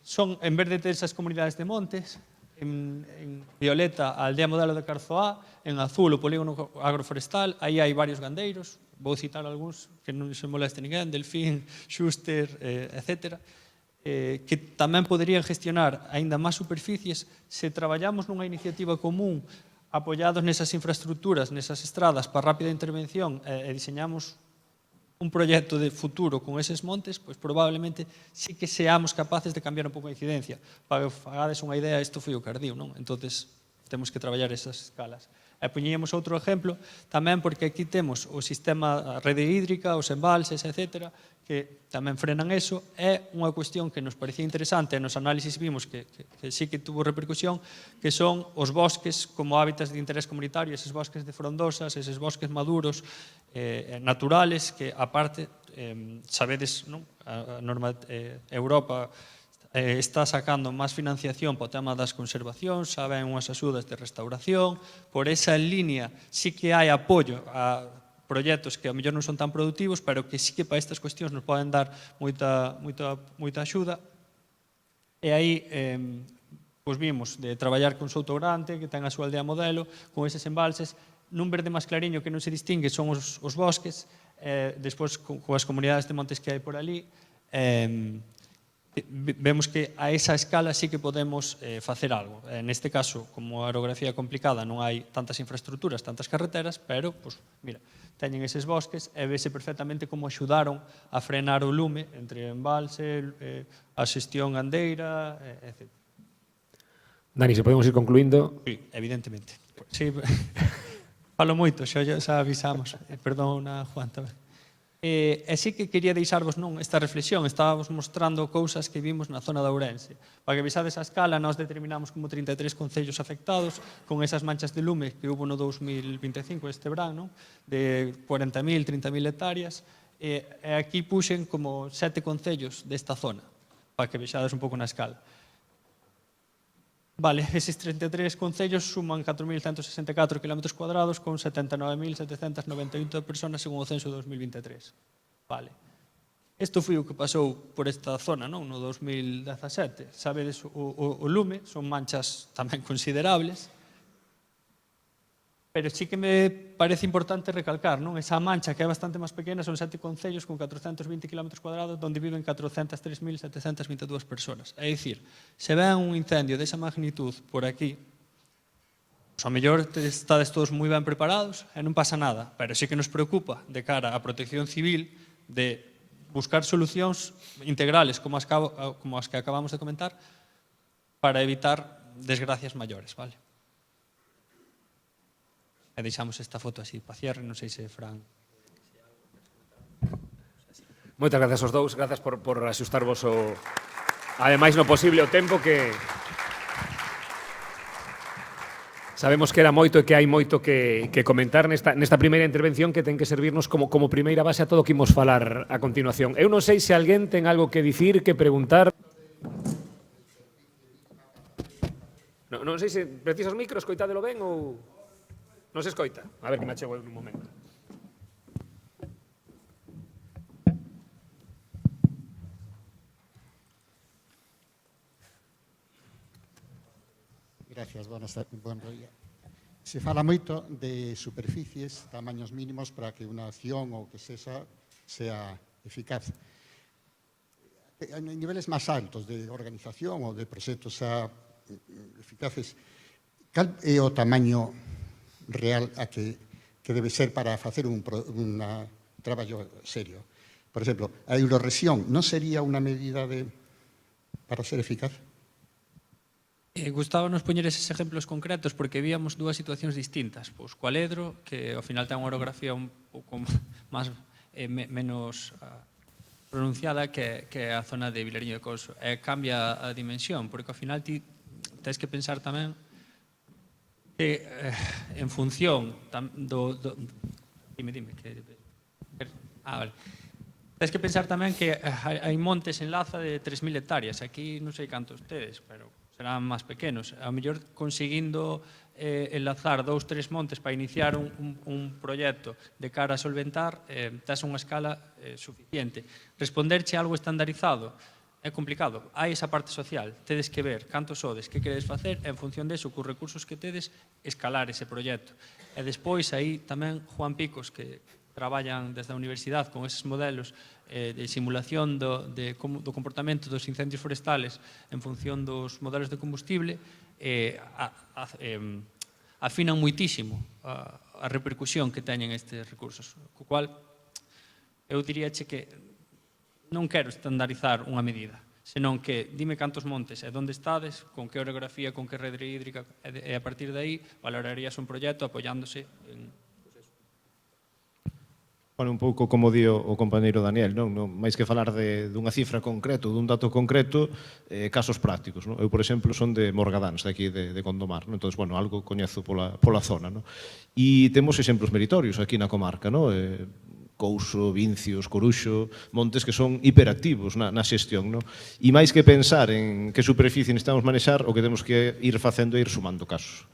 Son, en vez de ter esas comunidades de montes, en violeta a aldea modelo de Carzoá, en azul o polígono agroforestal, aí hai varios gandeiros, vou citar algúns que non se moleste ninguén, Delfín, Schuster, etc., que tamén poderían gestionar aínda máis superficies se traballamos nunha iniciativa común apoiados nesas infraestructuras, nesas estradas para rápida intervención e diseñamos un proxecto de futuro con eses montes, pois probablemente sí que seamos capaces de cambiar un pouco a incidencia. Para que fagades unha idea, isto foi o que ardiu, non? Entonces, temos que traballar esas escalas. E poñíamos outro exemplo tamén porque aquí temos o sistema, a rede hídrica, os embalses, etc., que tamén frenan eso. É unha cuestión que nos parecía interesante e nos análisis vimos que sí que tuvo repercusión, que son os bosques como hábitats de interés comunitario, eses bosques de frondosas, eses bosques maduros, naturales, que aparte, sabedes, non? A norma Europa está sacando máis financiación para o tema das conservacións, xa ven unhas axudas de restauración, por esa línea sí que hai apoio a proxectos que a mellor non son tan productivos, pero que sí que para estas cuestións nos poden dar moita axuda. E aí pois vimos de traballar con Souto Grande, que ten a súa aldea modelo, con eses embalses, nun verde máis clariño que non se distingue son os bosques, despois coas comunidades de montes que hai por ali, vemos que a esa escala sí que podemos facer algo. Neste caso, como a orografía é complicada, non hai tantas infraestructuras, tantas carreteras, pero, pues, mira, teñen eses bosques e vese perfectamente como axudaron a frenar o lume entre embalse, a xestión gandeira, etc. Dani, se podemos ir concluindo. Sí, evidentemente. Sí, falo moito, xa avisamos. Perdón, Juan, tamén. E sí que quería deixarvos esta reflexión. Estábamos mostrando cousas que vimos na zona de Ourense. Para que visades a escala, nós determinamos como 33 concellos afectados con esas manchas de lume que hubo no 2025 este verán, de 40.000, 30.000 hectáreas. E aquí puxen como 7 concellos desta zona, para que vexades un pouco na escala. Vale, eses 33 concellos suman 4.164 km cuadrados con 79.798 personas según o censo de 2023. Vale. Isto foi o que pasou por esta zona, non? No 2017. Sabedes, o lume son manchas tamén considerables, pero sí que me parece importante recalcar, non? Esa mancha que é bastante máis pequena son 7 concellos con 420 km cuadrados onde viven 403.722 personas. É dicir, se ven un incendio desa magnitud por aquí, a mellor estades todos moi ben preparados e non pasa nada, pero sí que nos preocupa de cara á protección civil de buscar solucións integrales como as que acabamos de comentar para evitar desgracias maiores, vale? E deixamos esta foto así para cierre, non sei se Fran... Moitas gracias aos dous, gracias por axustarvos ademais no posible o tempo que sabemos que era moito e que hai moito que comentar nesta primeira intervención que ten que servirnos como primeira base a todo o que imos falar a continuación. Eu non sei se alguén ten algo que dicir, que preguntar. Non sei se precisas micro, escoitádelo ben ou... Non se escoita? A ver, que me achego un momento. Gracias, buen día. Se fala moito de superficies, tamaños mínimos para que unha acción ou que sea eficaz. En niveles máis altos de organización ou de proxectos eficaces, cal é o tamaño real a que debe ser para facer un traballo serio? Por exemplo, a eurorrexión non sería unha medida para ser eficaz? Gustábanos poñer eses exemplos concretos porque víamos dúas situacións distintas. Pois Cualedro, que ao final ten unha orografía un pouco menos pronunciada que a zona de Vilariño de Couso. Cambia a dimensión, porque ao final ti tens que pensar tamén que en función vale. Tens que pensar tamén que hai montes en Laza de 3.000 hectáreas. Aquí non sei cantos tedes, pero serán máis pequenos. A mellor conseguindo enlazar 2, 3 montes para iniciar un proxecto de cara a solventar, tes unha escala suficiente. Responderche algo estandarizado é complicado. Hai esa parte social. Tedes que ver cantos sodes, que queredes facer, e en función deso, cos recursos que tedes, escalar ese proxecto. E despois, aí tamén Juan Picos, que traballan desde a universidade con eses modelos de simulación do comportamento dos incendios forestales en función dos modelos de combustible, afinan muitísimo a repercusión que teñen estes recursos. Co cual, eu diríache que non quero estandarizar unha medida, senón que dime cantos montes e onde estades, con que orografía, con que rede hídrica, e a partir de aí valorarías un proxecto apoiándose en... Bueno, un pouco como di o compañeiro Daniel, non? Máis que falar dunha cifra concreto, dun dato concreto, casos prácticos, non? Eu, por exemplo, son de Morgadáns, de aquí de Gondomar, non? Entón, bueno, algo coñezo pola zona, non? E temos exemplos meritorios aquí na comarca, non? Couso, Vincios, Coruxo, montes que son hiperactivos na xestión, non? E máis que pensar en que superficie necesitamos manexar, o que temos que ir facendo é ir sumando casos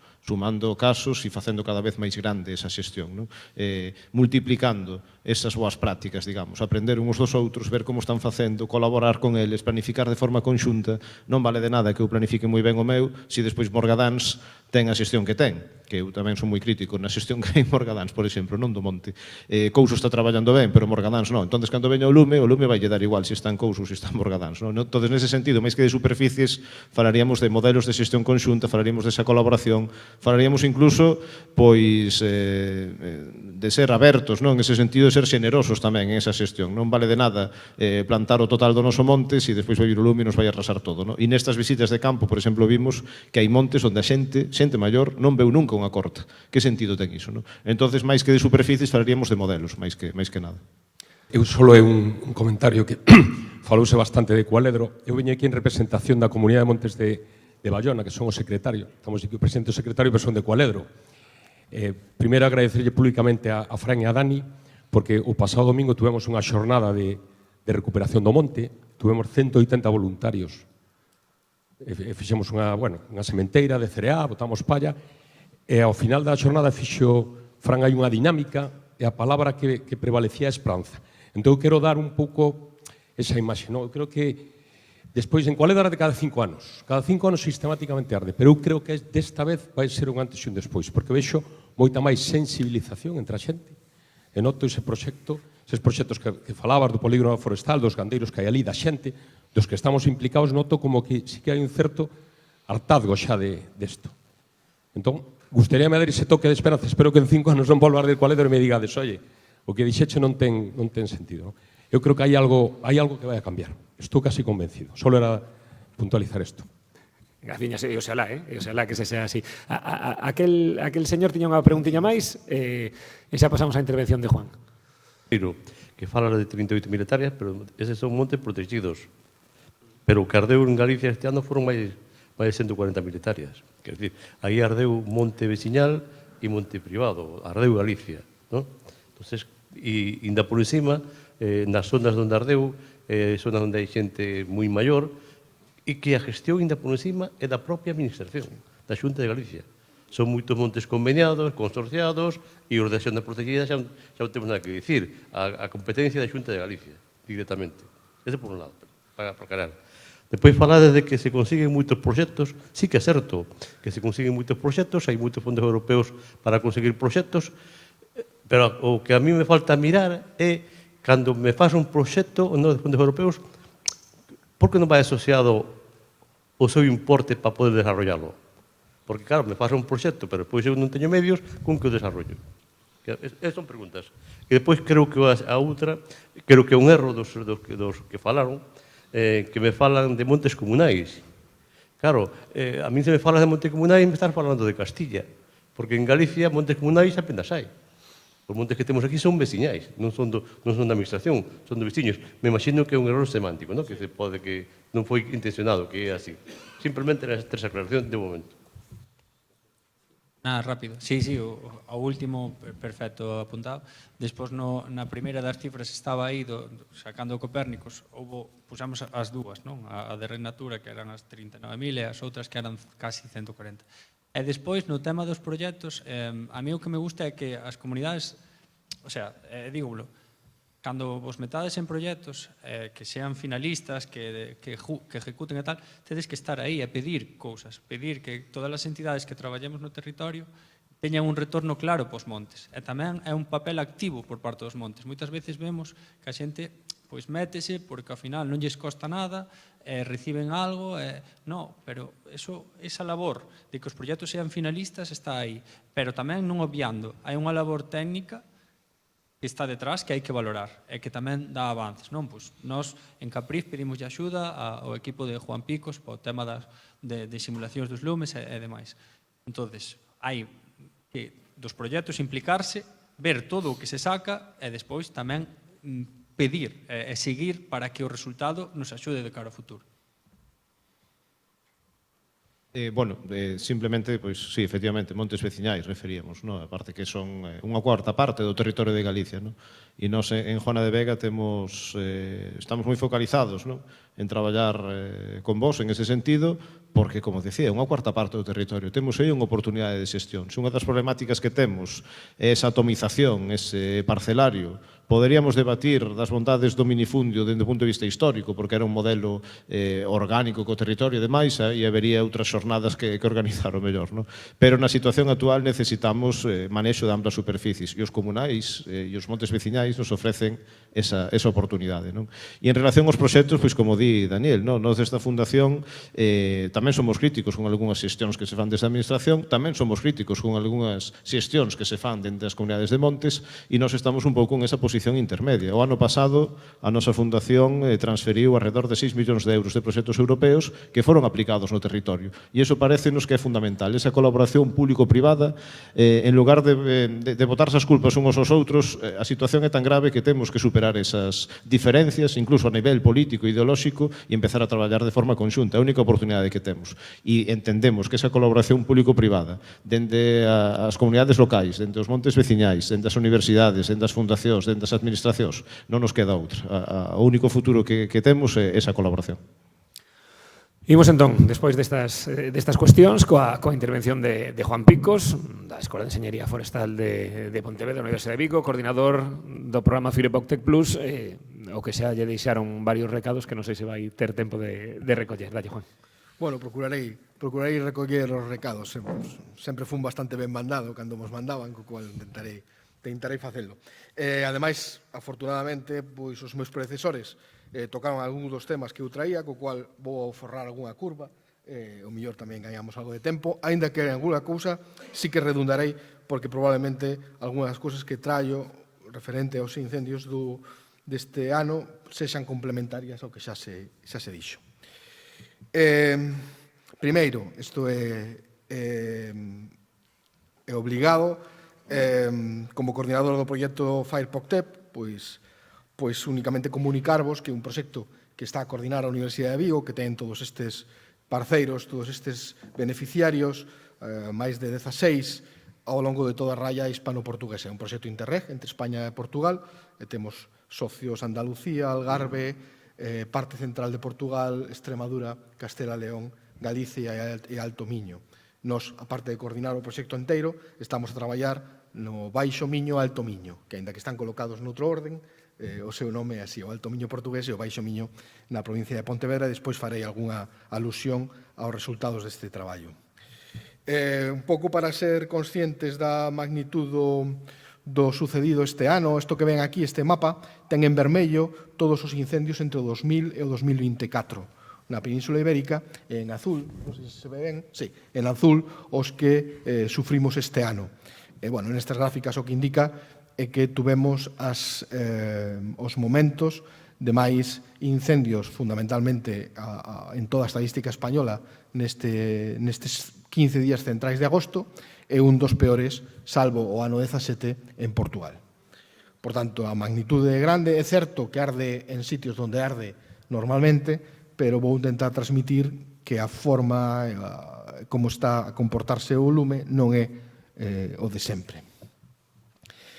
e facendo cada vez máis grande esa xestión, non? Multiplicando esas boas prácticas, digamos, aprender uns dos outros, ver como están facendo, colaborar con eles, planificar de forma conxunta. Non vale de nada que eu planifique moi ben o meu se despois Morgadáns ten a xestión que ten, que eu tamén son moi crítico na xestión que hai en Morgadáns, por exemplo, non do monte. Couso está traballando ben, pero Morgadáns non. Entón, cando veña o lume vai lle dar igual se está en Couso ou se está en Morgadáns, non? Entón, nese sentido, máis que de superficies, falaríamos de modelos de xestión conxunta, falaríamos desa colaboración, falaríamos incluso pois de ser abertos, non? En ese sentido de ser xenerosos tamén en esa xestión. Non vale de nada plantar o total do noso monte se despois vai vir o lume e nos vai arrasar todo, non? E nestas visitas de campo, por exemplo, vimos que hai montes onde a xente maior non veu nunca unha corta. Que sentido ten iso, non? Entonces, máis que de superficies, falaríamos de modelos, máis que nada. Eu solo é un comentario que falouse bastante de Cualedro. Eu veño aquí en representación da Comunidade de Montes de Bayona, que son o secretario. Estamos aquí o presidente e o secretario, pero son de Cualedro. Primeiro, agradecerlle públicamente a Fran e a Dani, porque o pasado domingo tuvemos unha xornada de recuperación do monte, tuvemos 180 voluntarios. Fixemos unha sementeira de cereal, botamos palla, e ao final da xornada fixo Fran hai unha dinámica e a palabra que prevalecía é esperanza. Entón, eu quero dar un pouco esa imaxe. Eu creo que despois en Cualedro de cada 5 anos. Cada 5 anos sistemáticamente arde, pero eu creo que desta vez vai ser un antes e un despois, porque vexo moita máis sensibilización entre a xente. E noto ese proxecto, eses proxectos que falabas do polígono forestal, dos gandeiros que hai ali, da xente, dos que estamos implicados, noto como que sí que hai un certo hartazgo xa desto. Entón, gustaríame dar ese toque de esperanza. Espero que en 5 anos non volva a arder Cualedro e me digades, oye, o que dixeche non ten sentido. Eu creo que hai algo que vai a cambiar. Estou casi convencido. Solo era puntualizar isto. Graciñas, e oxalá que se sea así. Aquel señor tiña unha preguntiña máis e xa pasamos á intervención de Juan. Que fala de 38 hectáreas, pero eses son montes protegidos. Pero o que ardeu en Galicia este ano foron máis de 140 hectáreas. Quer dizer, aí ardeu monte veciñal e monte privado. Ardeu Galicia, non? Entonces, e ainda por encima, nas zonas onde ardeu, zonas onde hai xente moi maior, e que a gestión ainda por encima é da propia administración, da Xunta de Galicia. Son moitos montes conveniados, consorciados, e os de xente protegida xa non temos nada que dicir. A competencia da Xunta de Galicia, directamente. Ese por un lado, para cargar. Depois falade de que se consiguen moitos proxectos, sí que é certo que se consiguen moitos proxectos, hai moitos fondos europeos para conseguir proxectos, pero o que a mí me falta mirar é, cando me faz un proxecto de fondos europeus, por que non vai asociado o seu importe para poder desarrollarlo? Porque, claro, me faz un proxecto, pero depois eu non teño medios, con que o desarrollo? Esas son preguntas. E depois creo que a outra, creo que é un erro dos que falaron, que me falan de montes comunais. Claro, a mí se me fala de montes comunais me estás falando de Castilla, porque en Galicia montes comunais apenas hai. Os montes que temos aquí son veciñais, non son da administración, son de veciños. Me imagino que é un error semántico, non? Que se pode que non foi intencionado, que é así. Simplemente as 3 aclaracións de momento. Rápido. Sí, o último, perfecto apuntado. Despois, na primeira das cifras estaba aí, sacando o Copérnicos, pusamos as dúas, non? A de Red Natura, que eran as 39.000, e as outras que eran casi 140. E despois, no tema dos proxectos, a mí o que me gusta é que as comunidades, dígolo, cando vos metades en proxectos que sean finalistas, que ejecuten e tal, tedes que estar aí a pedir cousas, pedir que todas as entidades que traballemos no territorio teñan un retorno claro pos montes. E tamén é un papel activo por parte dos montes. Moitas veces vemos que a xente métese porque ao final non lles costa nada, reciben algo, non, pero esa labor de que os proxectos sean finalistas está aí, pero tamén non obviando, hai unha labor técnica que está detrás que hai que valorar e que tamén dá avances, non? Pois nós en Capriz pedimos axuda ao equipo de Juan Picos para o tema de simulacións dos lumes e demais. Entonces, hai que dos proxectos implicarse, ver todo o que se saca e despois tamén pedir e seguir para que o resultado nos axude de cara ao futuro. Simplemente, pois, sí, efectivamente, montes veciñais referíamos, non? Aparte que son unha cuarta parte do territorio de Galicia, non? E nós en Juana de Vega estamos moi focalizados, non? En traballar con vos en ese sentido, porque, como decía, unha cuarta parte do territorio. Temos aí unha oportunidade de xestión. Se unha das problemáticas que temos é esa atomización, ese parcelario, poderíamos debatir das bondades do minifundio dende o punto de vista histórico, porque era un modelo orgánico co territorio e demais, e habería outras xornadas que organizar o mellor, non? Pero na situación actual necesitamos manexo de amplas superficies, e os comunais e os montes veciñais nos ofrecen esa oportunidade, non? E en relación aos proxectos, pois como di Daniel, non? Nós desta fundación tamén somos críticos con algunhas xestións que se fan desde a administración, tamén somos críticos con algunhas xestións que se fan dentro das comunidades de montes, e nós estamos un pouco en esa posición intermedia. O ano pasado, a nosa fundación transferiu alrededor de 6 millóns de euros de proxectos europeos que foron aplicados no territorio. E iso parecenos que é fundamental. Esa colaboración público-privada, en lugar de botarse as culpas uns aos outros, a situación é tan grave que temos que superar esas diferencias, incluso a nivel político e ideolóxico, e empezar a traballar de forma conxunta. É a única oportunidade que temos. E entendemos que esa colaboración público-privada, dende as comunidades locais, dende os montes veciñais, dende as universidades, dende as fundacións, dende as administracións, non nos queda outra. O único futuro que temos é esa colaboración. Imos entón, despois destas cuestións, coa intervención de Juan Picos, da Escola de Enxeñería Forestal de Pontevedra, da Universidade de Vigo, coordinador do programa FIREPOCTEC Plus, o que xa lle deixaron varios recados que non sei se vai ter tempo de recoller. Dalle, Juan. Bueno, procurarei recoller os recados. Sempre fun bastante ben mandado cando nos mandaban, co cual intentarei facelo. Ademais, afortunadamente, pois os meus predecesores tocaron algúns dos temas que eu traía, co cual vou forrar algunha curva, o mellor tamén gañamos algo de tempo, aínda que en algunha cousa sí que redundarei, porque probablemente algunhas cousas que traio referente aos incendios deste ano sexan complementarias ao que xa se dixo. Primeiro, isto é obligado, como coordinador do proxecto FIREPOCTEC, pois únicamente comunicarvos que é un proxecto que está a coordinar a Universidade de Vigo, que ten todos estes parceiros, todos estes beneficiarios, máis de 16 ao longo de toda a raya hispano-portuguesa. É un proxecto Interreg entre España e Portugal, e temos socios Andalucía, Algarve, parte central de Portugal, Extremadura, Castela León, Galicia e Alto Miño. Nos, aparte de coordinar o proxecto inteiro, estamos a traballar no Baixo Miño e Alto Miño, que aínda que están colocados noutro orden, o seu nome é así, o Alto Miño portugués e o Baixo Miño na provincia de Pontevedra, e despois farei algunha alusión aos resultados deste traballo. Un pouco para ser conscientes da magnitud do sucedido este ano, isto que ven aquí, este mapa, ten en vermello todos os incendios entre o 2000 e o 2024 na Península Ibérica, e en azul, non sei se se ve ben, sí, en azul os que sufrimos este ano. Bueno, nestas gráficas o que indica é que tuvemos os momentos de máis incendios, fundamentalmente en toda a estadística española, nestes 15 días centrais de agosto, e un dos peores, salvo o ano 17, en Portugal. Por tanto, a magnitude é grande, é certo que arde en sitios onde arde normalmente, pero vou intentar transmitir que a forma como está a comportarse o lume non é o de sempre.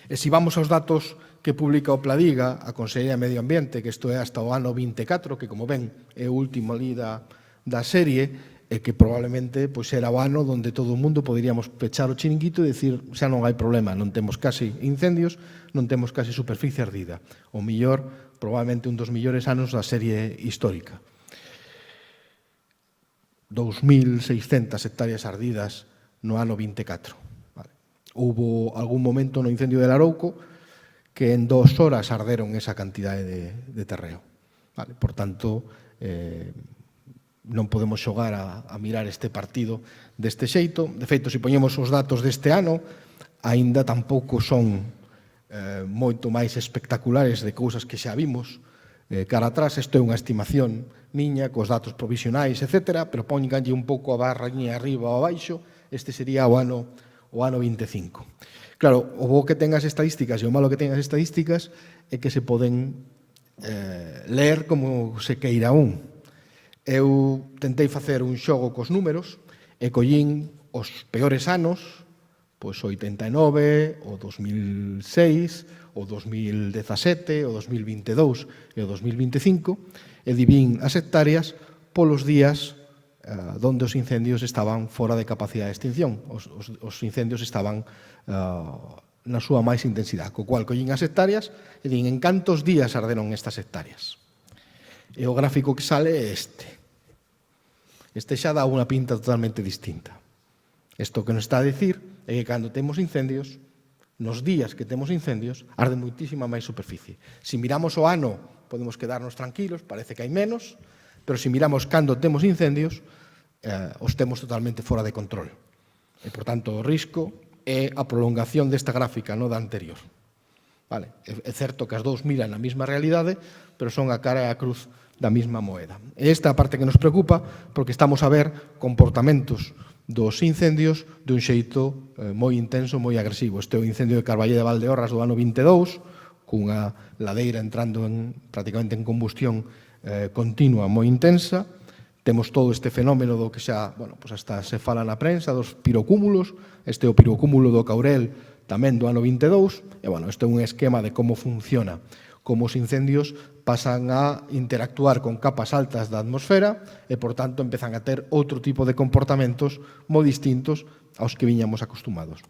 E se vamos aos datos que publica o Pladiga, a Consellería de Medio Ambiente, que isto é hasta o ano 24, que como ven é o último ali da serie, e que probablemente era o ano onde todo o mundo poderíamos pechar o chiringuito e dicir xa non hai problema, non temos casi incendios, non temos casi superficie ardida. O mellor, probablemente un dos millores anos da serie histórica. 2.600 hectáreas ardidas no ano 24. Houbo algún momento no incendio de Larouco que en 2 horas arderon esa cantidade de terreo. Por tanto, non podemos xogar a mirar este partido deste xeito. De feito, se poñemos os datos deste ano, aínda tampouco son moito máis espectaculares de cousas que xa vimos cara atrás. Isto é unha estimación miña cos datos provisionais, etc., pero póñanlle un pouco a barraña arriba ou abaixo. Este sería o ano 25. Claro, o bo que ten as estadísticas e o malo que ten as estadísticas é que se poden ler como se queira un. Eu tentei facer un xogo cos números e collín os peores anos, pois o 89, o 2006, o 2017, o 2022 e o 2025, e divín as hectáreas polos días donde os incendios estaban fora de capacidade de extinción. Os incendios estaban na súa máis intensidade, co cual collín as hectáreas e din en cantos días arderon estas hectáreas. E o gráfico que sale é este. Este xa dá unha pinta totalmente distinta. Isto que nos está a dicir é que cando temos incendios, nos días que temos incendios, arde moitísima máis superficie. Se miramos o ano, podemos quedarnos tranquilos, parece que hai menos, pero se miramos cando temos incendios, os temos totalmente fora de control. E, por tanto, o risco é a prolongación desta gráfica, non da anterior. Vale? É certo que as dous miran a mesma realidade, pero son a cara e a cruz da mesma moeda. E esta é a parte que nos preocupa, porque estamos a ver comportamentos dos incendios de un xeito moi intenso, moi agresivo. Este é o incendio de Carballé de Valdeorras do ano 22, cunha ladeira entrando prácticamente en combustión continua moi intensa. Temos todo este fenómeno do que xa, pois hasta se fala na prensa, dos pirocúmulos. Este é o pirocúmulo do Caurel tamén do ano 22. E, este é un esquema de como funciona, como os incendios pasan a interactuar con capas altas da atmosfera e, por tanto, empezan a ter outro tipo de comportamentos moi distintos aos que viñamos acostumados.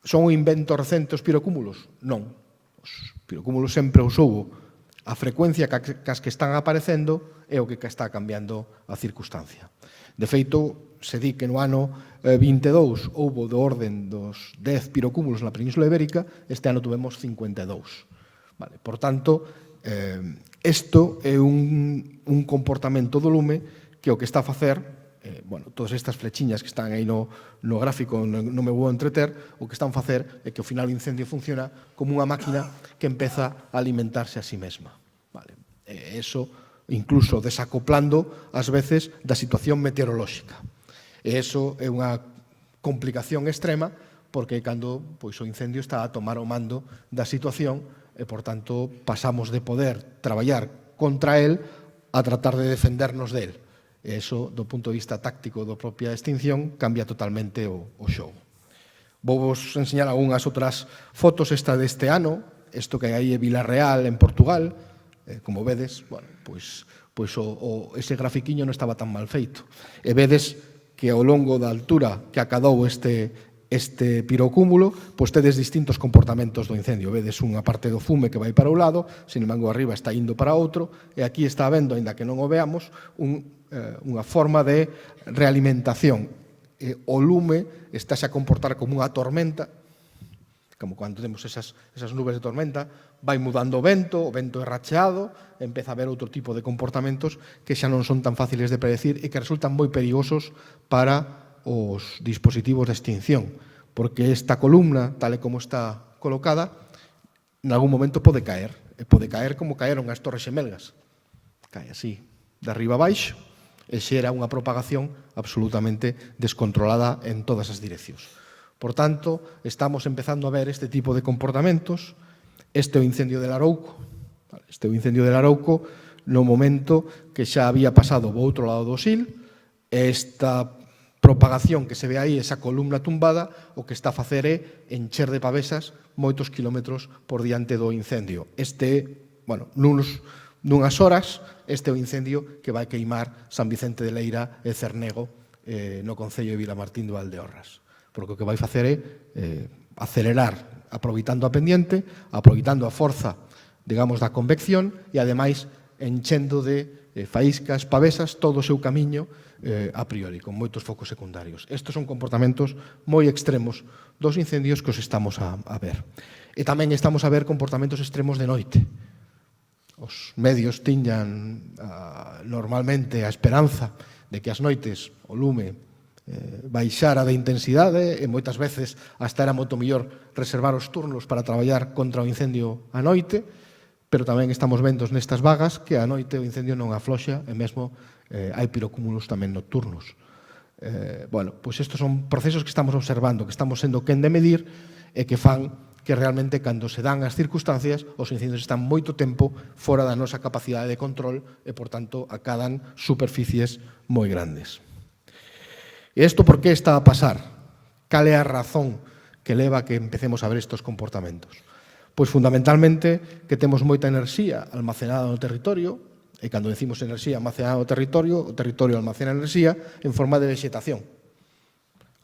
Son un invento recente os pirocúmulos? Non. Os pirocúmulos sempre os houbo. A frecuencia cas que están aparecendo é o que está cambiando a circunstancia. De feito, se di que no ano 22 houbo do orden dos 10 pirocúmulos na Península Ibérica, este ano tuvemos 52. Vale, por tanto, isto é un comportamento do lume que o que está a facer, todas estas flechiñas que están aí no gráfico, non me vou entreter, o que están a facer é que ao final o incendio funciona como unha máquina que empeza a alimentarse a sí mesma. Vale. E iso incluso desacoplando ás veces da situación meteorolóxica. E iso é unha complicación extrema porque cando o incendio está a tomar o mando da situación e, por tanto, pasamos de poder traballar contra el a tratar de defendernos del. E iso, do punto de vista táctico da propia extinción, cambia totalmente o xogo. Vou-vos enseñar algunhas outras fotos. Esta deste ano, isto que hai aí é Vilarreal, en Portugal. Como vedes, ese grafiquiño non estaba tan mal feito. E vedes que ao longo da altura que acadou este pirocúmulo, pois tedes distintos comportamentos do incendio. Vedes unha parte do fume que vai para un lado, sin embargo, arriba está indo para outro, e aquí está habendo, aínda que non o veamos, unha forma de realimentación. O lume está a comportar como unha tormenta, como cando temos esas nubes de tormenta, vai mudando o vento é racheado, empeza a haber outro tipo de comportamentos que xa non son tan fáciles de predecir e que resultan moi perigosos para os dispositivos de extinción, porque esta columna, tal e como está colocada, en algún momento pode caer como caeron as Torres Xemelgas. Cae así, de arriba a baixo, e xera unha propagación absolutamente descontrolada en todas as direccións. Por tanto, estamos empezando a ver este tipo de comportamentos. Este é o incendio de Larouco. Este é o incendio de Larouco no momento que xa había pasado ao outro lado do Sil. Esta propagación que se ve aí, esa columna tumbada, o que está a facer é encher de pavesas moitos kilómetros por diante do incendio. Nunhas horas, este é o incendio que vai queimar San Vicente de Leira e Cernego no concello de Vilamartín de Valdeorras. Porque o que vai facer é acelerar, aproveitando a pendiente, aproveitando a forza, digamos, da convección e, ademais, enchendo de faíscas, pavesas, todo o seu camiño a priori, con moitos focos secundarios. Estos son comportamentos moi extremos dos incendios que os estamos a ver. E tamén estamos a ver comportamentos extremos de noite. Os medios tiñan normalmente a esperanza de que as noites o lume baixara de intensidade e moitas veces hasta era moito mellor reservar os turnos para traballar contra o incendio a noite, pero tamén estamos vendo nestas vagas que a noite o incendio non afloxa e mesmo hai pirocúmulos tamén nocturnos. Bueno, pois estes son procesos que estamos observando, que estamos sendo quen de medir e que fan que realmente cando se dan as circunstancias os incendios están moito tempo fora da nosa capacidade de control e, por tanto, acadan superficies moi grandes. E isto por que está a pasar? Cal é a razón que leva a que empecemos a ver estes comportamentos? Pois fundamentalmente que temos moita enerxía almacenada no territorio, e cando decimos enerxía almacenada no territorio, o territorio almacena enerxía en forma de vexetación.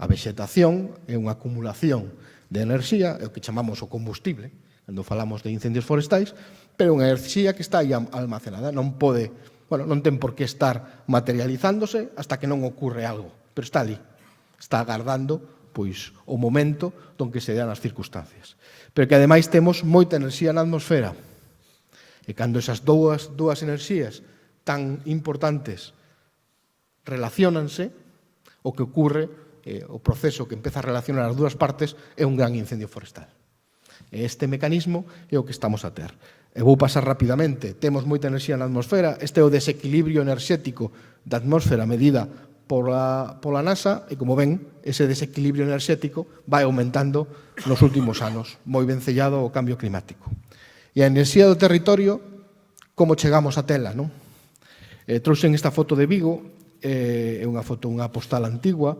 A vexetación é unha acumulación de enerxía, é o que chamamos o combustible, cando falamos de incendios forestais, pero unha enerxía que está aí almacenada, non ten por que estar materializándose hasta que non ocurre algo, pero está ali, está agardando pois o momento donde se dan as circunstancias. Pero que ademais temos moita enerxía na atmosfera, e cando esas dúas enerxías tan importantes relaciónanse, o que ocorre, o proceso que empeza a relacionar as dúas partes é un gran incendio forestal. E este mecanismo é o que estamos a ter. E vou pasar rapidamente. Temos moita enerxía na atmosfera. Este é o desequilibrio enerxético da atmosfera medida pola NASA e, como ven, ese desequilibrio enerxético vai aumentando nos últimos anos, moi vencellado ao cambio climático. E a enerxía do territorio, como chegamos a tela, non? Trouxen esta foto de Vigo, é unha foto, unha postal antigua.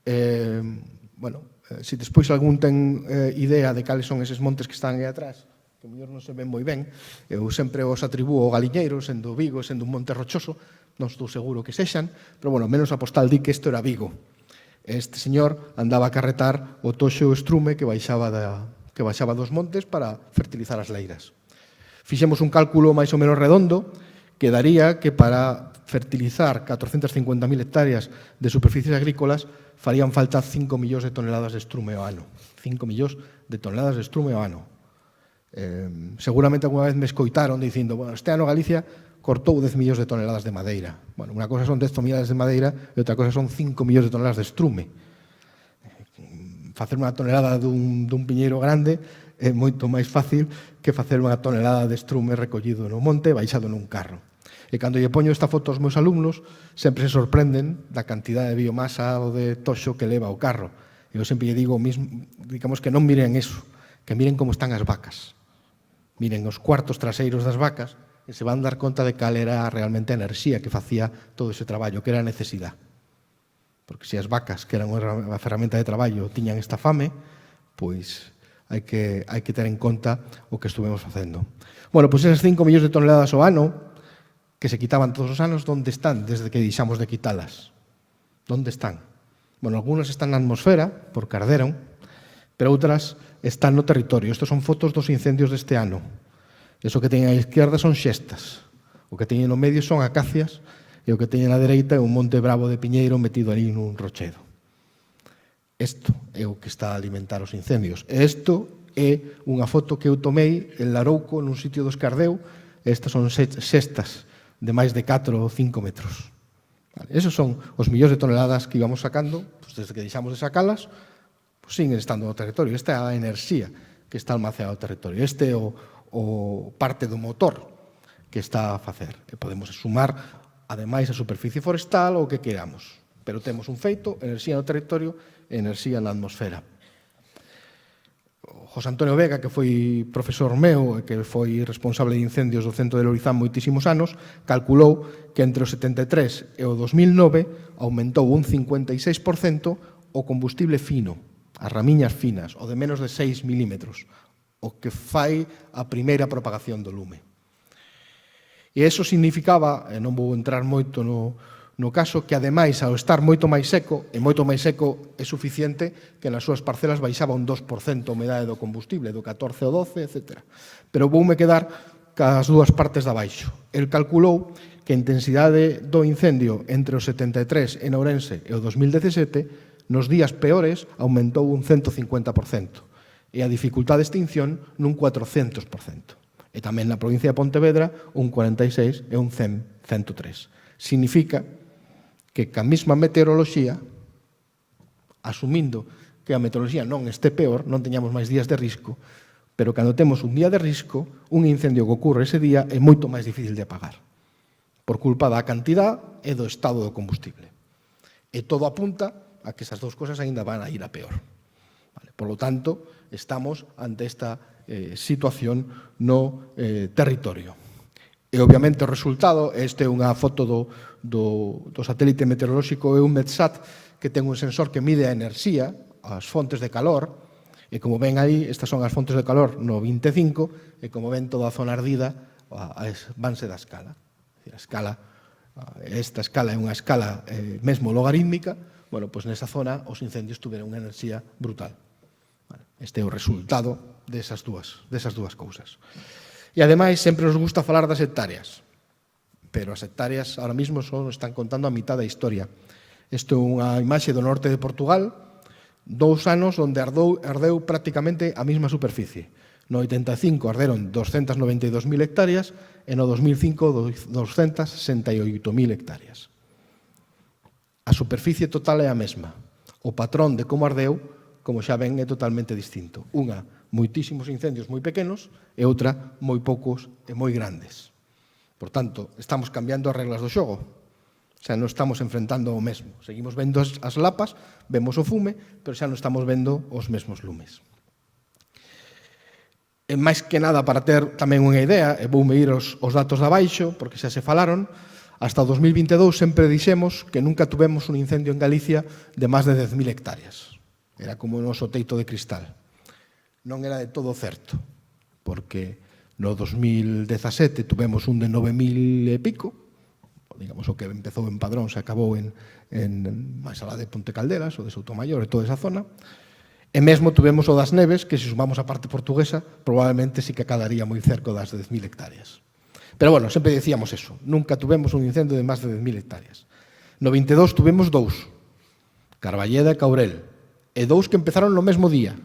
Se despois algún ten idea de cales son eses montes que están aí atrás, que mellor non se ven moi ben, eu sempre os atribúo ao Galiñeiro, sendo Vigo, sendo un monte rochoso, non estou seguro que sexan, pero, menos a postal di que isto era Vigo. Este señor andaba a carretar o toxo e o estrume que baixaba dos montes para fertilizar as leiras. Fixemos un cálculo máis ou menos redondo que daría que para fertilizar 450.000 hectáreas de superficies agrícolas farían falta 5 millóns de toneladas de estrume ao ano. 5 millóns de toneladas de estrume ao ano. Seguramente alguna vez me escoitaron dicindo, este ano Galicia cortou 10 millóns de toneladas de madeira. Unha cosa son 10 toneladas de madeira e outra cosa son 5 millóns de toneladas de estrume. Facer unha tonelada dun piñeiro grande é moito máis fácil que facer unha tonelada de estrume recollido no monte e baixado nun carro. E cando lle poño esta foto aos meus alumnos, sempre se sorprenden da cantidade de biomasa ou de toxo que leva o carro. Eu sempre lle digo, digamos que non miren eso, que miren como están as vacas. Miren os cuartos traseiros das vacas e se van dar conta de cal era realmente a enerxía que facía todo ese traballo, que era a necesidade. Porque se as vacas, que eran unha ferramenta de traballo, tiñan esta fame, pois hai que ter en conta o que estuvemos facendo. Pois esas 5 millóns de toneladas ao ano que se quitaban todos os anos, onde están desde que deixamos de quitalas? Onde están? Algúnas están na atmosfera, porque arderon, pero outras están no territorio. Estes son fotos dos incendios deste ano. Eso que teñen á izquierda son xestas. O que teñen no medio son acacias e o que teñen á dereita é un monte bravo de piñeiro metido ali nun rochedo. Isto é o que está a alimentar os incendios. E isto é unha foto que eu tomei en Larouco, nun sitio do Escardeu. Estas son xestas de máis de 4 ou 5 metros. Esos son os millóns de toneladas que íbamos sacando, desde que deixamos de sacalas, siguen estando no territorio. Esta é a enerxía que está almacenada no territorio. Este é o parte do motor que está a facer. E podemos sumar, ademais, a superficie forestal ou o que queramos. Pero temos un feito, enerxía no territorio e enerxía na atmosfera. José Antonio Vega, que foi profesor meu e que foi responsable de incendios do centro de Lourizán moitísimos anos, calculou que entre o 73 e o 2009 aumentou un 56% o combustible fino, as ramiñas finas, o de menos de 6 milímetros, o que fai a primeira propagación do lume. E iso significaba, e non vou entrar moito no caso, que ademais, ao estar moito máis seco, e moito máis seco é suficiente que nas súas parcelas baixaba un 2% a humedade do combustible, do 14 ao 12, etc. Pero voume quedar cas dúas partes de abaixo. El calculou que a intensidade do incendio entre o 73 en Ourense e o 2017, nos días peores, aumentou un 150%, e a dificultade de extinción nun 400%. E tamén na provincia de Pontevedra, un 46 e un 103. Significa que ca mesma meteoroloxía asumindo que a meteoroloxía non este peor, non teñamos máis días de risco, pero cando temos un día de risco, un incendio que ocorre ese día é moito máis difícil de apagar, por culpa da cantidad e do estado do combustible. E todo apunta a que esas dous cosas ainda van a ir a peor. Por lo tanto, estamos ante esta situación no territorio. E, obviamente, o resultado, este é unha foto do satélite meteorolóxico EUMETSAT, que ten un sensor que mide a enerxía, as fontes de calor, e como ven aí, estas son as fontes de calor no 25, e como ven toda a zona ardida, vanse da escala. Esta escala é unha escala mesmo logarítmica, bueno, pois nesa zona os incendios tuveron unha enerxía brutal. Este é o resultado desas dúas cousas. E, ademais, sempre nos gusta falar das hectáreas, pero as hectáreas ahora mismo só están contando a mitad da historia. Isto é unha imaxe do norte de Portugal, 2 anos onde ardeu prácticamente a mesma superficie. No 85 arderon 292.000 hectáreas e no 2005 268.000 hectáreas. A superficie total é a mesma. O patrón de como ardeu, como xa ven, é totalmente distinto. Unha, moitísimos incendios moi pequenos e outra, moi poucos e moi grandes. Por tanto, estamos cambiando as reglas do xogo. O sea, non estamos enfrentando o mesmo. Seguimos vendo as lapas, vemos o fume, pero xa non estamos vendo os mesmos lumes. E máis que nada, para ter tamén unha idea, e voume ir os datos de abaixo, porque xa se falaron, hasta o 2022 sempre dixemos que nunca tuvemos un incendio en Galicia de máis de 10.000 hectáreas. Era como o noso teito de cristal. Non era de todo certo, porque no 2017 tuvemos un de 9.000 e pico, digamos, o que empezou en Padrón se acabou en máis alá de Ponte Caldelas ou de Soutomaior e toda esa zona, e mesmo tuvemos o das Neves, que se sumamos a parte portuguesa, probablemente sí que acadaría moi cerca das 10.000 hectáreas. Pero, bueno, sempre dicíamos eso, nunca tuvemos un incendio de máis de 10.000 hectáreas. No 22 tuvemos 2, Carballeda e Caurel, e 2 que empezaron no mesmo día.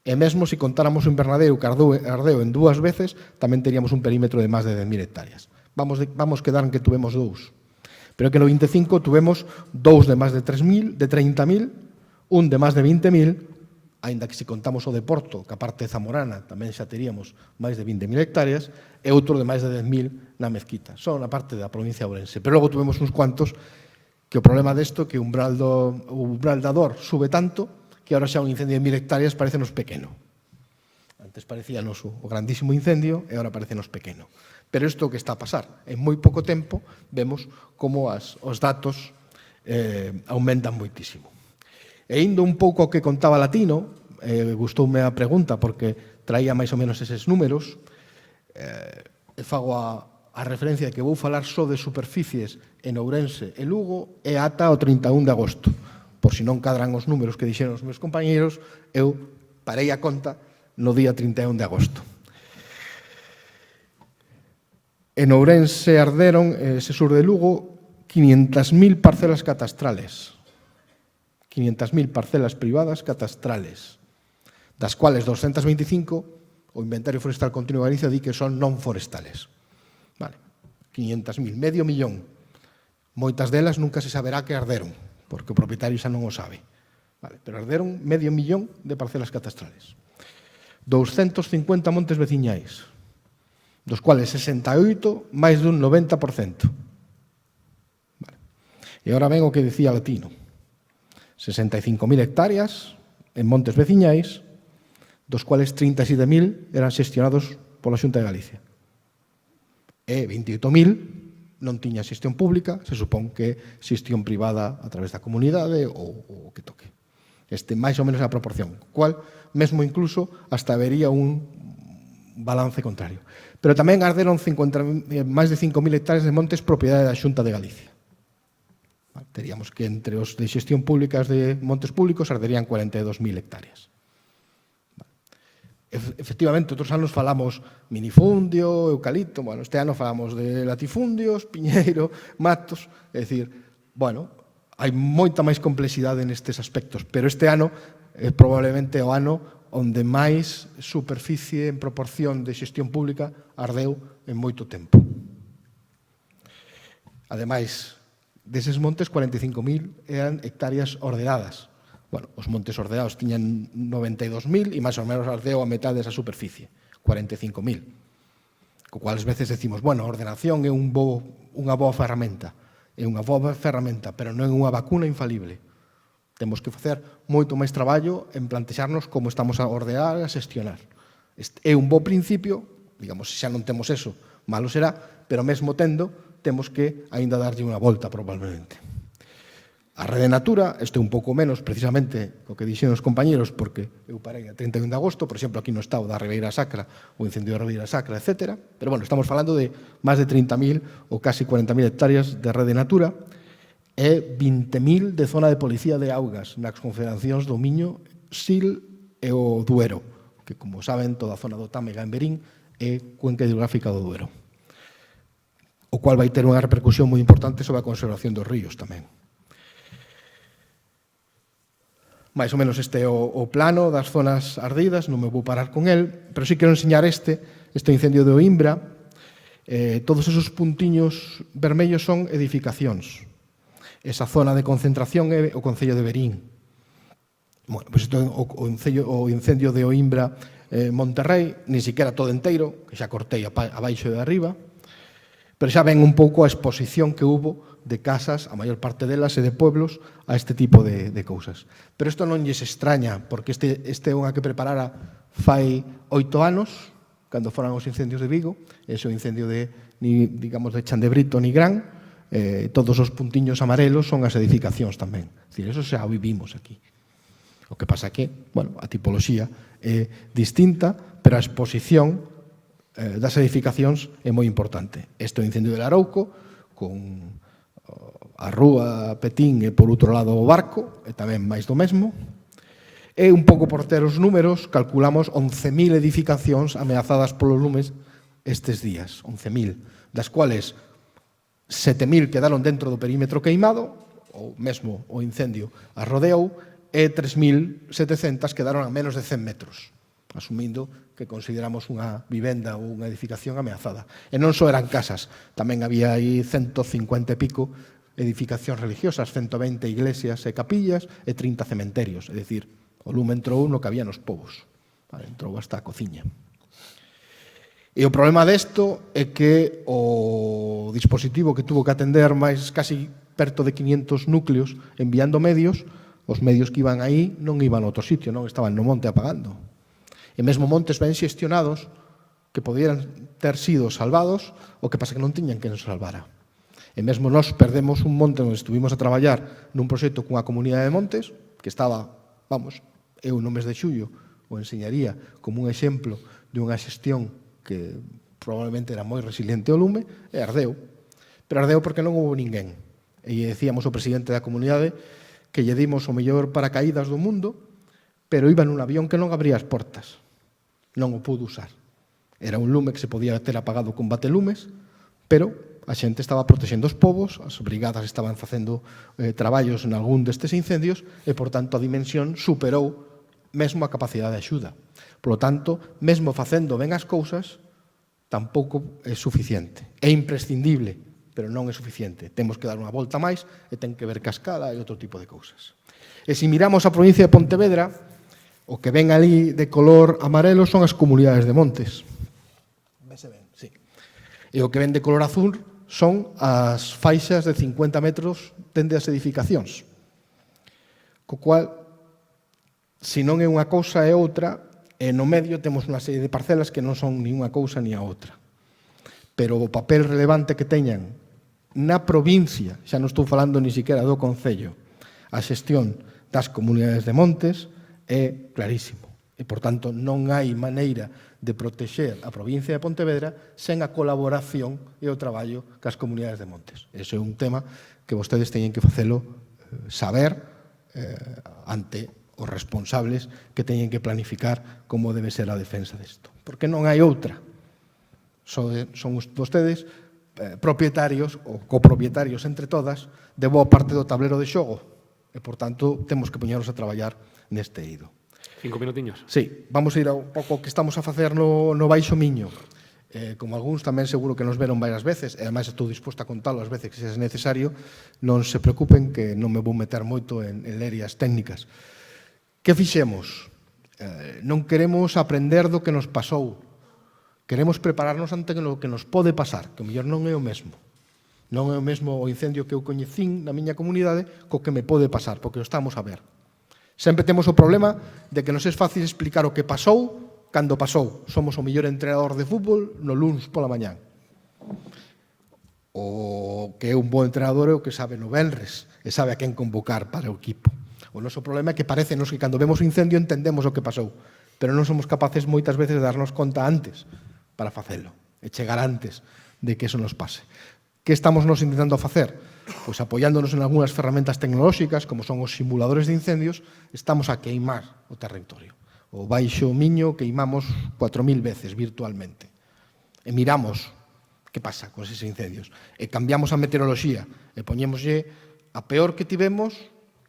E mesmo se contáramos o Invernadero que ardeu en 2 veces, tamén teríamos un perímetro de máis de 10.000 hectáreas. Vamos quedar en que tuvemos 2. Pero que no 25 tuvemos 2 de máis de 3.000, de 30.000, un de máis de 20.000, aínda que se contamos o de Porto, que a parte de Zamorana tamén xa teríamos máis de 20.000 hectáreas, e outro de máis de 10.000 na Mezquita, só na parte da provincia de Ourense. Pero logo tuvemos uns cuantos que o problema desto que o umbral da dor sube tanto que ahora xa un incendio de 1.000 hectáreas parecenos pequeno. Antes parecíanos o grandísimo incendio e ahora parecenos pequeno. Pero isto que está a pasar, en moi pouco tempo vemos como os datos aumentan moitísimo. E indo un pouco ao que contaba Latino, gustoume a pregunta porque traía máis ou menos eses números, e fago a referencia que vou falar só de superficies en Ourense e Lugo e ata o 31 de agosto. Por si non cadran os números que dixeron os meus compañeiros, eu parei a conta no día 31 de agosto. En Ourense arderon, ese sur de Lugo, 500.000 parcelas catastrales. 500.000 parcelas privadas catastrales, das cuales 225, o Inventario Forestal Continuo de Galicia di que son non forestales. Vale, 500.000, medio millón. Moitas delas nunca se saberá que arderon, porque o propietario xa non o sabe. Vale, pero arderon medio millón de parcelas catastrales. 250 montes veciñais, dos cuales 68, máis dun 90%. Vale. E agora ven o que decía Latino. 65.000 hectáreas en montes veciñais, dos cuales 37.000 eran xestionados pola Xunta de Galicia. E 28.000 non tiña xestión pública, se supón que xestión privada a través da comunidade ou o que toque. Máis ou menos a proporción, cual mesmo incluso hasta habería un balance contrario. Pero tamén arderon máis de 5.000 hectáreas de montes propiedade da Xunta de Galicia. Teríamos que entre os de xestión públicas de montes públicos arderían 42.000 hectáreas. Efectivamente, outros anos falamos minifundio, eucalipto, bueno, este ano falamos de latifundios, piñeiro, matos, é dicir, bueno, hai moita máis complexidade nestes aspectos, pero este ano é probablemente o ano onde máis superficie en proporción de xestión pública ardeu en moito tempo. Ademais, deses montes, 45.000 eran hectáreas ordenadas, Bueno, os montes ordeados tiñan 92.000 e máis ou menos Ardeo a metade desa superficie, 45.000. Co cual, ás veces decimos, bueno, a ordenación é unha boa ferramenta, pero non é unha vacuna infalible. Temos que facer moito máis traballo en plantexarnos como estamos a ordear e a xestionar. É un bo principio, digamos, se xa non temos eso, malo será, pero mesmo tendo, temos que aínda darlle unha volta probablemente. A Rede Natura, isto é un pouco menos precisamente o que dixen os compañeros, porque eu parei a 31 de agosto, por exemplo, aquí no estado da Ribeira Sacra, o incendio da Ribeira Sacra, etc. Pero, bueno, estamos falando de máis de 30.000 ou casi 40.000 hectáreas de Rede Natura e 20.000 de zona de policía de augas nas confederacións do Miño, Sil e o Duero, que, como saben, toda a zona do Támega en Berín é cuenca hidrográfica do Duero, o cual vai ter unha repercusión moi importante sobre a conservación dos ríos tamén. Mais ou menos este é o plano das zonas ardidas, non me vou parar con el, pero sí quero enseñar este incendio de Oimbra. Todos esos puntiños vermellos son edificacións. Esa zona de concentración é o Concello de Verín. Bueno, pois isto o incendio de Oimbra Monterrey, ni siquiera todo enteiro, que xa cortei abaixo e arriba, pero xa ven un pouco a exposición que hubo de casas, a maior parte delas e de pueblos, a este tipo de cousas. Pero isto non lles extraña, porque este é unha que preparara fai 8 anos, cando foran os incendios de Vigo, ese o incendio de, digamos, de Chandebrito, Nigrán, todos os puntiños amarelos son as edificacións tamén. É dicir, eso xa o vivimos aquí. O que pasa que, bueno, a tipoloxía é distinta, pero a exposición das edificacións é moi importante. Este é o incendio de Larouco, con a rúa Petín e por outro lado o barco, e tamén máis do mesmo. E un pouco por ter os números, calculamos 11.000 edificacións ameazadas polos lumes estes días, 11.000, das cuales 7.000 quedaron dentro do perímetro queimado, ou mesmo o incendio arrodeou, e 3.700 quedaron a menos de 100 metros, asumindo que consideramos unha vivenda ou unha edificación ameazada. E non só eran casas, tamén había aí 150 e pico edificacións religiosas, 120 iglesias e capillas e 30 cementerios. É dicir, o lume entrou no que había nos povos. Entrou hasta a cociña. E o problema desto é que o dispositivo que tuvo que atender máis casi perto de 500 núcleos enviando medios, os medios que iban aí non iban a outro sitio, non estaban no monte apagando. E mesmo montes ben xestionados que podían ter sido salvados, o que pasa que non tiñan que nos salvara. E mesmo nós perdemos un monte onde estuvimos a traballar nun proxecto cunha comunidade de montes, que estaba, vamos, eu no mes de xullo o enseñaría como un exemplo de unha xestión que probablemente era moi resiliente ao lume, e ardeu. Pero ardeu porque non houve ninguén. E decíamos ao presidente da comunidade que lle dimos o mellor paracaídas do mundo, pero iba nun avión que non abría as portas. Non o pudo usar. Era un lume que se podía ter apagado con batelumes, pero a xente estaba protexendo os povos, as brigadas estaban facendo traballos en algún destes incendios e, por tanto, a dimensión superou mesmo a capacidade de axuda. Por lo tanto, mesmo facendo ben as cousas, tampouco é suficiente. É imprescindible, pero non é suficiente. Temos que dar unha volta máis e ten que ver cascada e outro tipo de cousas. E se miramos a provincia de Pontevedra, o que ven ali de color amarelo son as comunidades de montes. Vese ben, sí. E o que ven de color azul son as faixas de 50 metros dende as edificacións. Co cual, se non é unha cousa é outra, e no medio temos unha serie de parcelas que non son ni unha cousa ni a outra. Pero o papel relevante que teñan na provincia, xa non estou falando ni siquiera do Concello, a xestión das comunidades de montes é clarísimo. E, por tanto, non hai maneira de protexer a provincia de Pontevedra sen a colaboración e o traballo cas comunidades de montes. Ese é un tema que vostedes teñen que facelo saber ante os responsables que teñen que planificar como debe ser a defensa desto. Porque non hai outra. Son vostedes propietarios ou copropietarios entre todas de boa parte do tablero de xogo. E, por tanto, temos que poñernos a traballar neste eido. 5 minutiños. Sí, vamos a ir a un pouco que estamos a facer no Baixo Miño. Como algúns tamén seguro que nos veron varias veces, e ademais estou disposto a contalo as veces que sexa necesario, non se preocupen que non me vou meter moito en lerías técnicas. Que fixemos? Non queremos aprender do que nos pasou. Queremos prepararnos ante o que nos pode pasar, que o mellor non é o mesmo. Non é o mesmo o incendio que eu coñecín na miña comunidade co que me pode pasar, porque o estamos a ver. Sempre temos o problema de que nos é fácil explicar o que pasou cando pasou. Somos o mellor entrenador de fútbol no luns pola mañán. O que é un bo entrenador é o que sabe no venres e sabe a quen convocar para o equipo. O noso problema é que parecenos que cando vemos o incendio entendemos o que pasou, pero non somos capaces moitas veces de darnos conta antes para facelo, e chegar antes de que eso nos pase. Que estamos nos intentando facer? Pois apoiándonos en algunhas ferramentas tecnolóxicas, como son os simuladores de incendios, estamos a queimar o territorio. O Baixo Miño queimamos 4.000 veces virtualmente. E miramos que pasa con eses incendios. E cambiamos a meteoroloxía e poñémoslle a peor que tivemos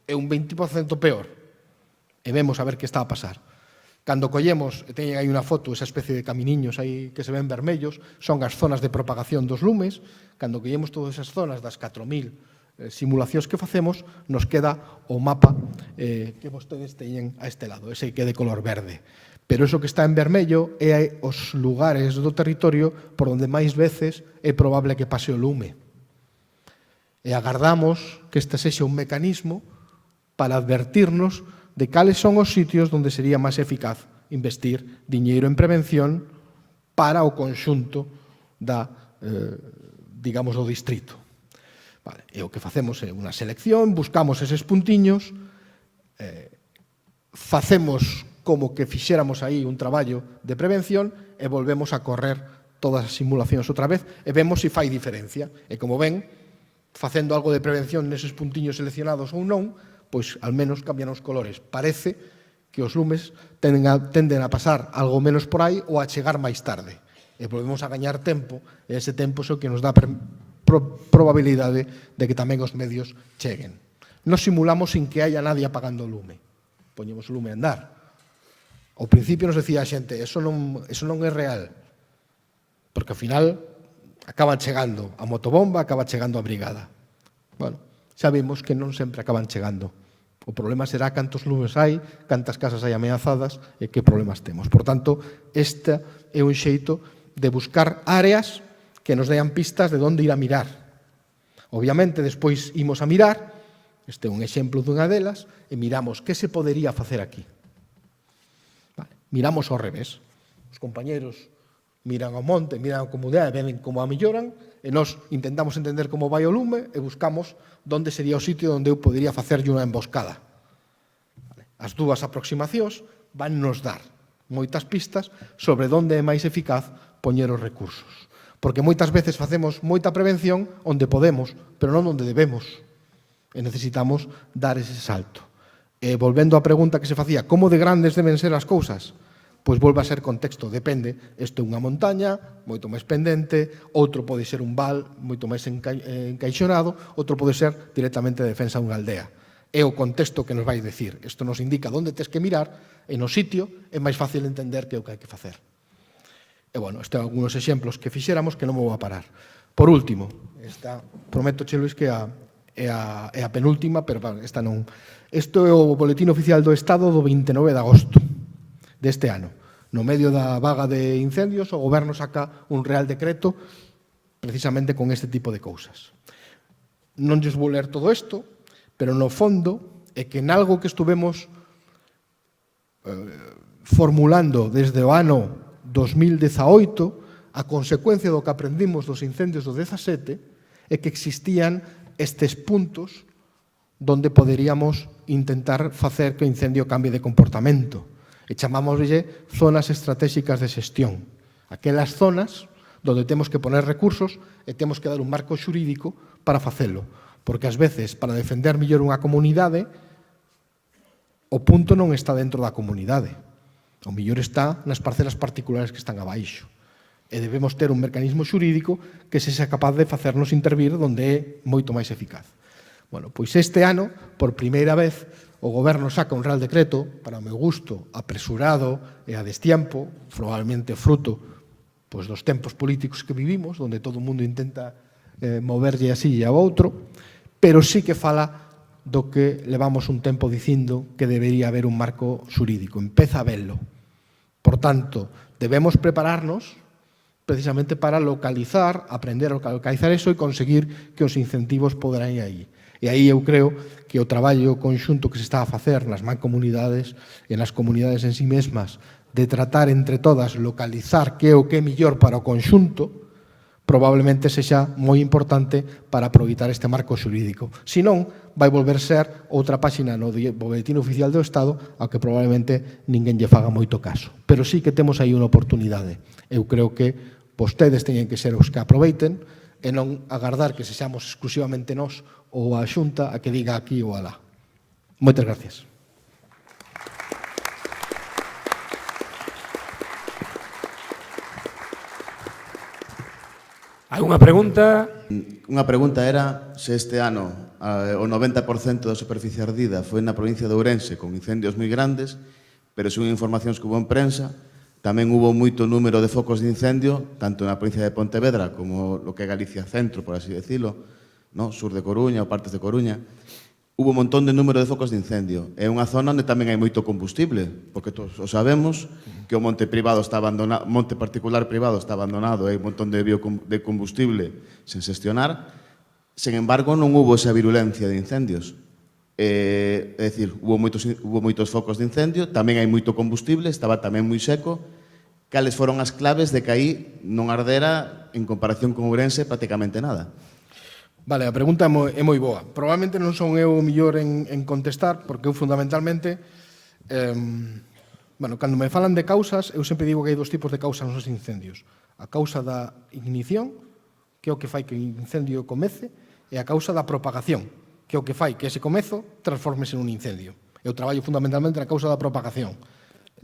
é un 20% peor. E vemos a ver que está a pasar. Cando collemos, e teñen aí unha foto, esa especie de caminiños aí que se ven vermellos, son as zonas de propagación dos lumes. Cando collemos todas esas zonas das 4.000 simulacións que facemos, nos queda o mapa que vostedes teñen a este lado, ese que é de color verde. Pero eso que está en vermello é os lugares do territorio por onde máis veces é probable que pase o lume. E agardamos que este sexa un mecanismo para advertirnos de cales son os sitios onde sería máis eficaz investir diñeiro en prevención para o conxunto digamos, do distrito. Vale, e o que facemos é unha selección, buscamos eses puntiños, facemos como que fixéramos aí un traballo de prevención e volvemos a correr todas as simulacións outra vez e vemos se fai diferencia. E como ven, facendo algo de prevención neses puntiños seleccionados ou non, pois al menos cambian os colores. Parece que os lumes tenden a pasar algo menos por aí ou a chegar máis tarde. E volvemos a gañar tempo, e ese tempo é o que nos dá probabilidade de que tamén os medios cheguen. Nos simulamos sin que haya nadie apagando o lume. Poñemos o lume a andar. Ao principio nos decía a xente, eso non é real, porque ao final acaban chegando a motobomba, acaba chegando a brigada. Bueno, sabemos que non sempre acaban chegando. O problema será cantos lumes hai, cantas casas hai ameazadas e que problemas temos. Por tanto, este é un xeito de buscar áreas que nos dean pistas de onde ir a mirar. Obviamente, despois imos a mirar, este é un exemplo dunha delas, e miramos que se podería facer aquí. Vale. Miramos ao revés. Os compañeros miran ao monte, miran a comunidade, ven como a melloran, e nós intentamos entender como vai o lume e buscamos onde sería o sitio onde eu podería facerlle unha emboscada. As dúas aproximacións van nos dar moitas pistas sobre onde é máis eficaz poñer os recursos. Porque moitas veces facemos moita prevención onde podemos, pero non onde debemos. E necesitamos dar ese salto. E volvendo á pregunta que se facía, como de grandes deben ser as cousas? Pois volve a ser contexto, depende. Isto é unha montaña, moito máis pendente, outro pode ser un val, moito máis encaixonado, outro pode ser directamente a defensa dunha aldea. É o contexto que nos vai dicir. Isto nos indica onde tes que mirar, e no sitio é máis fácil entender que é o que hai que facer. E, bueno, estes son algunos exemplos que fixéramos que non me vou a parar. Por último, esta, prometo, che, Luis, que é a penúltima, pero esta non. Isto é o boletín oficial do Estado do 29 de agosto deste ano. No medio da vaga de incendios, o goberno saca un real decreto precisamente con este tipo de cousas. Non lles vou ler todo isto, pero no fondo é que en algo que estuvemos formulando desde o ano 2018, a consecuencia do que aprendimos dos incendios do 17 é que existían estes puntos donde poderíamos intentar facer que o incendio cambie de comportamento. E chamámoslle zonas estratégicas de xestión. Aquelas zonas donde temos que poner recursos e temos que dar un marco xurídico para facelo. Porque ás veces, para defender mellor unha comunidade, o punto non está dentro da comunidade. O mellor está nas parcelas particulares que están abaixo. E debemos ter un mecanismo xurídico que se sea capaz de facernos intervir onde é moito máis eficaz. Bueno, pois este ano, por primeira vez, o goberno saca un real decreto, para o meu gusto, apresurado e a destiempo, probablemente fruto dos tempos políticos que vivimos, onde todo o mundo intenta moverlle así e ao outro, pero sí que fala do que levamos un tempo dicindo que debería haber un marco xurídico. Empeza a verlo. Por tanto, debemos prepararnos precisamente para localizar, aprender a localizar eso e conseguir que os incentivos poderán ir aí. E aí eu creo que o traballo conxunto que se está a facer nas mancomunidades e nas comunidades en sí mesmas de tratar entre todas localizar que é o que é mellor para o conxunto probablemente sexa moi importante para aproveitar este marco xurídico. Se non, vai volver ser outra páxina no Boletín Oficial do Estado ao que probablemente ninguén lle faga moito caso. Pero sí que temos aí unha oportunidade. Eu creo que vostedes teñen que ser os que aproveiten e non agardar que sexamos exclusivamente nós ou a Xunta a que diga aquí ou alá. Moitas gracias. Hai unha pregunta? Unha pregunta era se este ano o 90% da superficie ardida foi na provincia de Ourense con incendios moi grandes, pero según informacións que hubo en prensa, tamén hubo moito número de focos de incendio, tanto na provincia de Pontevedra como lo que é Galicia Centro, por así decirlo, no? Sur de Coruña ou partes de Coruña. Hubo un montón de número de focos de incendio. É unha zona onde tamén hai moito combustible, porque todos o sabemos que o monte privado está abandonado, monte particular privado está abandonado, hai un montón de combustible sen xestionar. Sen embargo, non hubo esa virulencia de incendios. É dicir, hubo moitos focos de incendio, tamén hai moito combustible, estaba tamén moi seco. Cales foron as claves de que aí non ardera, en comparación con Ourense, prácticamente nada? Vale, a pregunta é moi boa. Probablemente non son eu o mellor en contestar, porque eu fundamentalmente, cando me falan de causas, eu sempre digo que hai dos tipos de causas nos incendios. A causa da ignición, que é o que fai que o incendio comece, e a causa da propagación, que é o que fai que ese comezo transformese nun incendio. Eu traballo fundamentalmente na causa da propagación.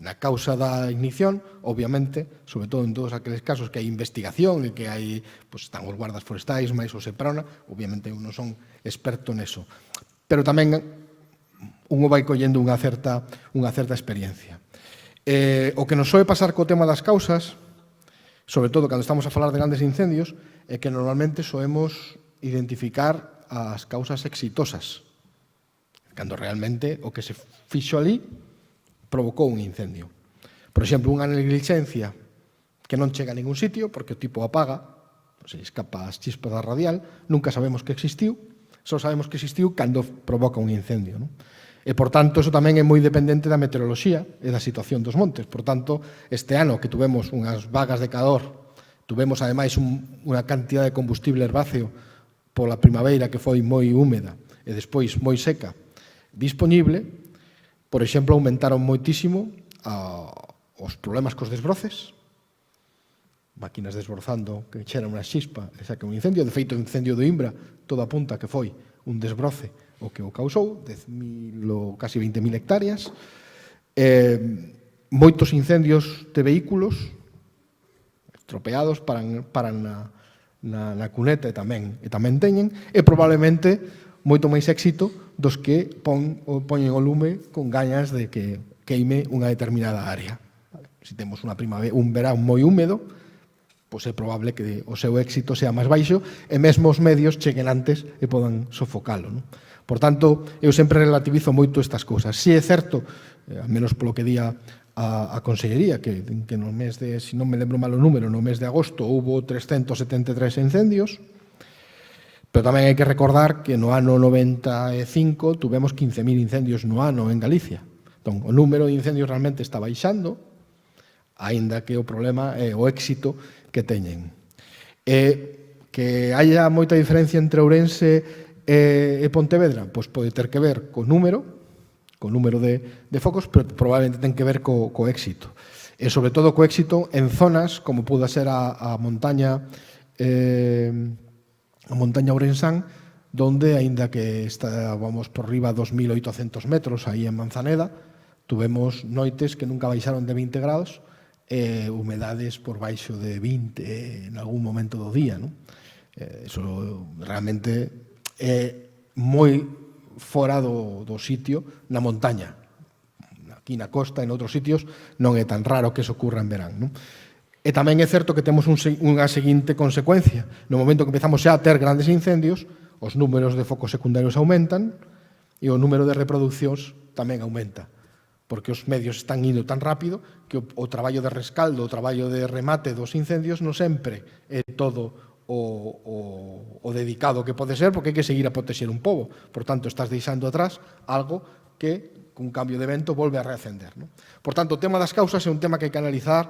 Na causa da ignición, obviamente, sobre todo en todos aqueles casos que hai investigación e que hai, pues, están os guardas forestais, máis o Seprona, obviamente eu non son experto neso. Pero tamén un vai collendo unha certa experiencia. O que nos soe pasar co tema das causas, sobre todo cando estamos a falar de grandes incendios, é que normalmente soemos identificar as causas exitosas, cando realmente o que se fixo ali provocou un incendio. Por exemplo, unha negligencia que non chega a ningún sitio porque o tipo apaga, se escapa as chispas da radial, nunca sabemos que existiu, só sabemos que existiu cando provoca un incendio. Non? E, por tanto, eso tamén é moi dependente da meteoroloxía e da situación dos montes. Por tanto, este ano que tuvemos unhas vagas de calor, tuvemos, ademais, unha cantidad de combustible herbáceo pola primavera que foi moi húmeda e despois moi seca dispoñible. Por exemplo, aumentaron moitísimo os problemas cos desbroces, máquinas desbrozando que xeran unha xispa e saca un incendio. De feito, o incendio do Imbra, todo apunta que foi un desbroce o que o causou, 10.000 ou casi 20.000 hectáreas. Moitos incendios de vehículos estropeados paran na cuneta e tamén teñen, e probablemente moito máis éxito dos que poñen o lume con gañas de que queime unha determinada área. Se temos un verán moi húmedo, pois é probable que o seu éxito sea máis baixo e mesmo os medios cheguen antes e podan sofocalo. Non? Por tanto, eu sempre relativizo moito estas cousas. Si é certo, al menos polo que día a Consellería, que no mes de, se non me lembro mal o número, no mes de agosto houbo 373 incendios, pero tamén hai que recordar que no ano 95 tuvemos 15.000 incendios no ano en Galicia. Entón, o número de incendios realmente está baixando, aínda que o problema é o éxito que teñen. Que haya moita diferencia entre Ourense e Pontevedra, pois pode ter que ver co número de focos, pero probablemente ten que ver co éxito. E sobre todo co éxito en zonas como puda ser a montaña ourensán, donde, aínda que estábamos por riba 2.800 metros, aí en Manzaneda, tuvemos noites que nunca baixaron de 20 grados, humedades por baixo de 20 en algún momento do día. Non? Eso realmente é moi fora do sitio na montaña. Aquí na costa, en outros sitios, non é tan raro que eso ocurra en verán. Non? E tamén é certo que temos unha seguinte consecuencia. No momento que empezamos xa a ter grandes incendios, os números de focos secundarios aumentan e o número de reproduccións tamén aumenta, porque os medios están indo tan rápido que o traballo de rescaldo, o traballo de remate dos incendios non sempre é todo o dedicado que pode ser, porque hai que seguir a protexer un pobo. Por tanto, estás deixando atrás algo que, cun cambio de vento, volve a reacender. Por tanto, o tema das causas é un tema que hai que analizar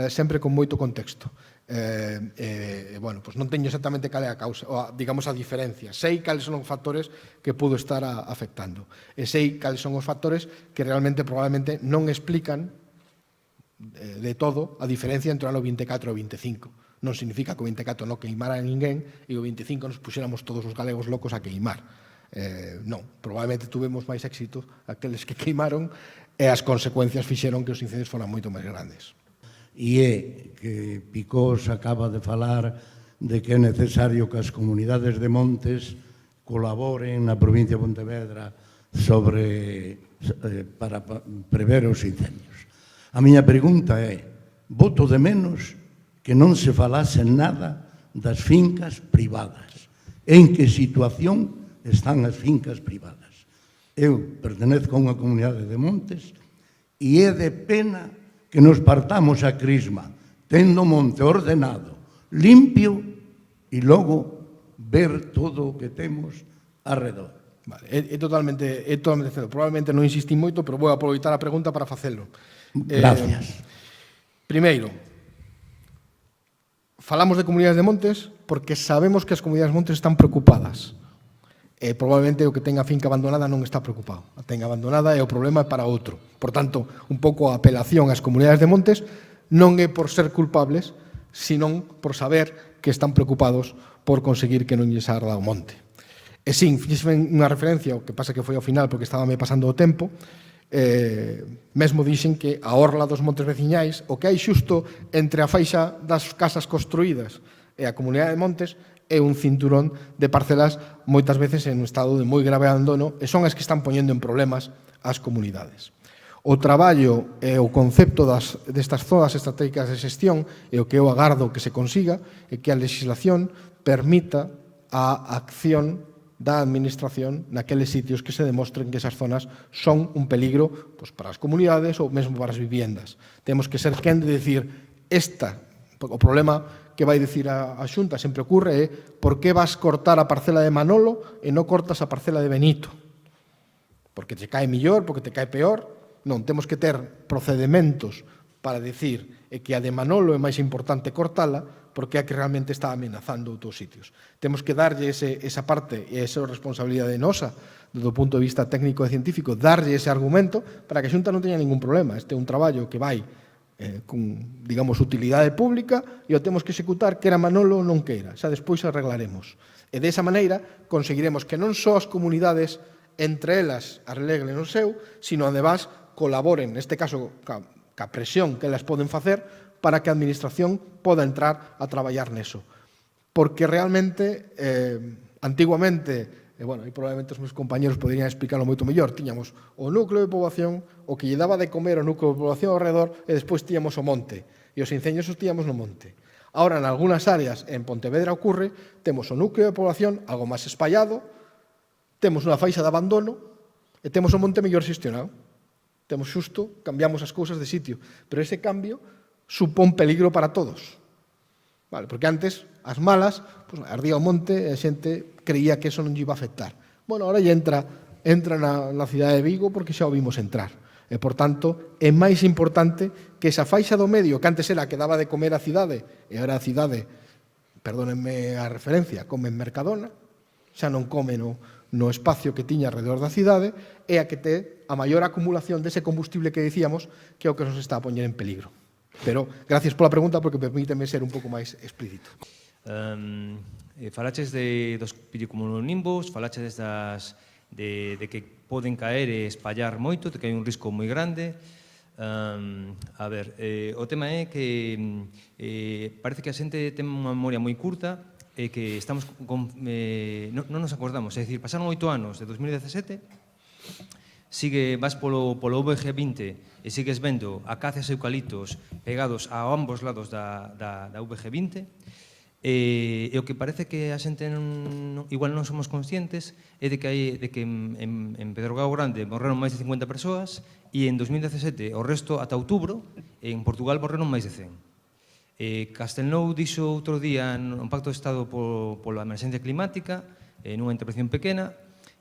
sempre con moito contexto. Non teño exactamente cal é a causa, digamos a diferencia. Sei cales son os factores que pudo estar afectando. E sei cales son os factores que realmente probablemente non explican de todo a diferencia entre o ano 24 e o 25. Non significa que o 24 non queimara a ninguén e o 25 nos puxéramos todos os galegos locos a queimar. Non, probablemente tuvemos máis éxito aqueles que queimaron e as consecuencias fixeron que os incendios foran moito máis grandes. E é que Picós acaba de falar de que é necesario que as comunidades de montes colaboren na provincia de Pontevedra para prever os incendios. A miña pregunta é, voto de menos que non se falase nada das fincas privadas. En que situación están as fincas privadas? Eu pertenezco a unha comunidade de montes e é de pena que nos partamos a crisma tendo o monte ordenado, limpio e logo ver todo o que temos arredor. Vale, é totalmente certo. Probablemente non insistí moito, pero vou aproveitar a pregunta para facelo. Gracias. Primeiro, falamos de comunidades de montes porque sabemos que as comunidades de montes están preocupadas. Probablemente o que ten a finca abandonada non está preocupado. A ten abandonada e o problema é para outro. Por tanto, un pouco a apelación ás comunidades de montes non é por ser culpables, senón por saber que están preocupados por conseguir que non lles arda o monte. E sim, fixen unha referencia, o que pasa que foi ao final porque estaba me pasando o tempo, mesmo dixen que a orla dos montes veciñais, o que hai xusto entre a faixa das casas construídas e a comunidade de montes é un cinturón de parcelas moitas veces en un estado de moi grave abandono e son as que están poñendo en problemas as comunidades. O traballo e o concepto destas zonas estratégicas de xestión e o que eu agardo que se consiga é que a legislación permita a acción da administración naqueles sitios que se demostren que esas zonas son un peligro para as comunidades ou mesmo para as viviendas. Temos que ser quen de dicir o problema que vai dicir a Xunta sempre ocurre é por que vas cortar a parcela de Manolo e non cortas a parcela de Benito? Porque te cae millor, porque te cae peor? Non, temos que ter procedementos para dicir que a de Manolo é máis importante cortala porque é a que realmente está amenazando outros sitios. Temos que darlle esa parte e esa responsabilidade nosa, do punto de vista técnico e científico, darlle ese argumento para que a Xunta non teña ningún problema. Este é un traballo que vai con, digamos, utilidade pública e o temos que executar, quera Manolo non queira. Xa despois arreglaremos. E desa maneira conseguiremos que non só as comunidades entre elas arreglen o seu, sino además colaboren, neste caso, ca presión que elas poden facer para que a administración poda entrar a traballar neso. Porque realmente, antiguamente, e probablemente os meus compañeros poderían explicarlo moito mellor, tiñamos o núcleo de poboación, o que lle daba de comer o núcleo de poboación ao redor, e despois tiñamos o monte, e os incendios os tiñamos no monte. Ahora, en algunhas áreas, en Pontevedra ocurre, temos o núcleo de poboación algo máis espallado, temos unha faixa de abandono, e temos o monte mellor xestionado. Temos xusto, cambiamos as cousas de sitio, pero ese cambio supón peligro para todos. Vale, porque antes, as malas, ardía o monte e a xente creía que eso non lle iba a afectar. Ahora lle entra na cidade de Vigo porque xa o vimos entrar. E, por tanto, é máis importante que esa faixa do medio, que antes era a que daba de comer a cidade, e agora a cidade, perdónenme a referencia, come en Mercadona, xa non come no espacio que tiña alrededor da cidade, é a que ten a maior acumulación dese combustible que dicíamos que é o que nos está a poñer en peligro. Pero, gracias pola pregunta, porque permíteme ser un pouco máis explícito. Falaches dos piricumulonimbus, falaches de que poden caer e espallar moito, de que hai un risco moi grande. O tema é que parece que a xente ten unha memoria moi curta e que estamos non nos acordamos, é dicir, pasaron 8 anos de 2017, vas polo VG20 e sigues vendo acacias e eucaliptos pegados a ambos lados da VG20 E o que parece que a xente igual non somos conscientes é de que en Pedrogao Grande morreron máis de 50 persoas e en 2017, o resto, ata outubro, en Portugal morreron máis de 100. Castelnou dixo outro día no Pacto de Estado pola emerxencia climática, nunha intervención pequena,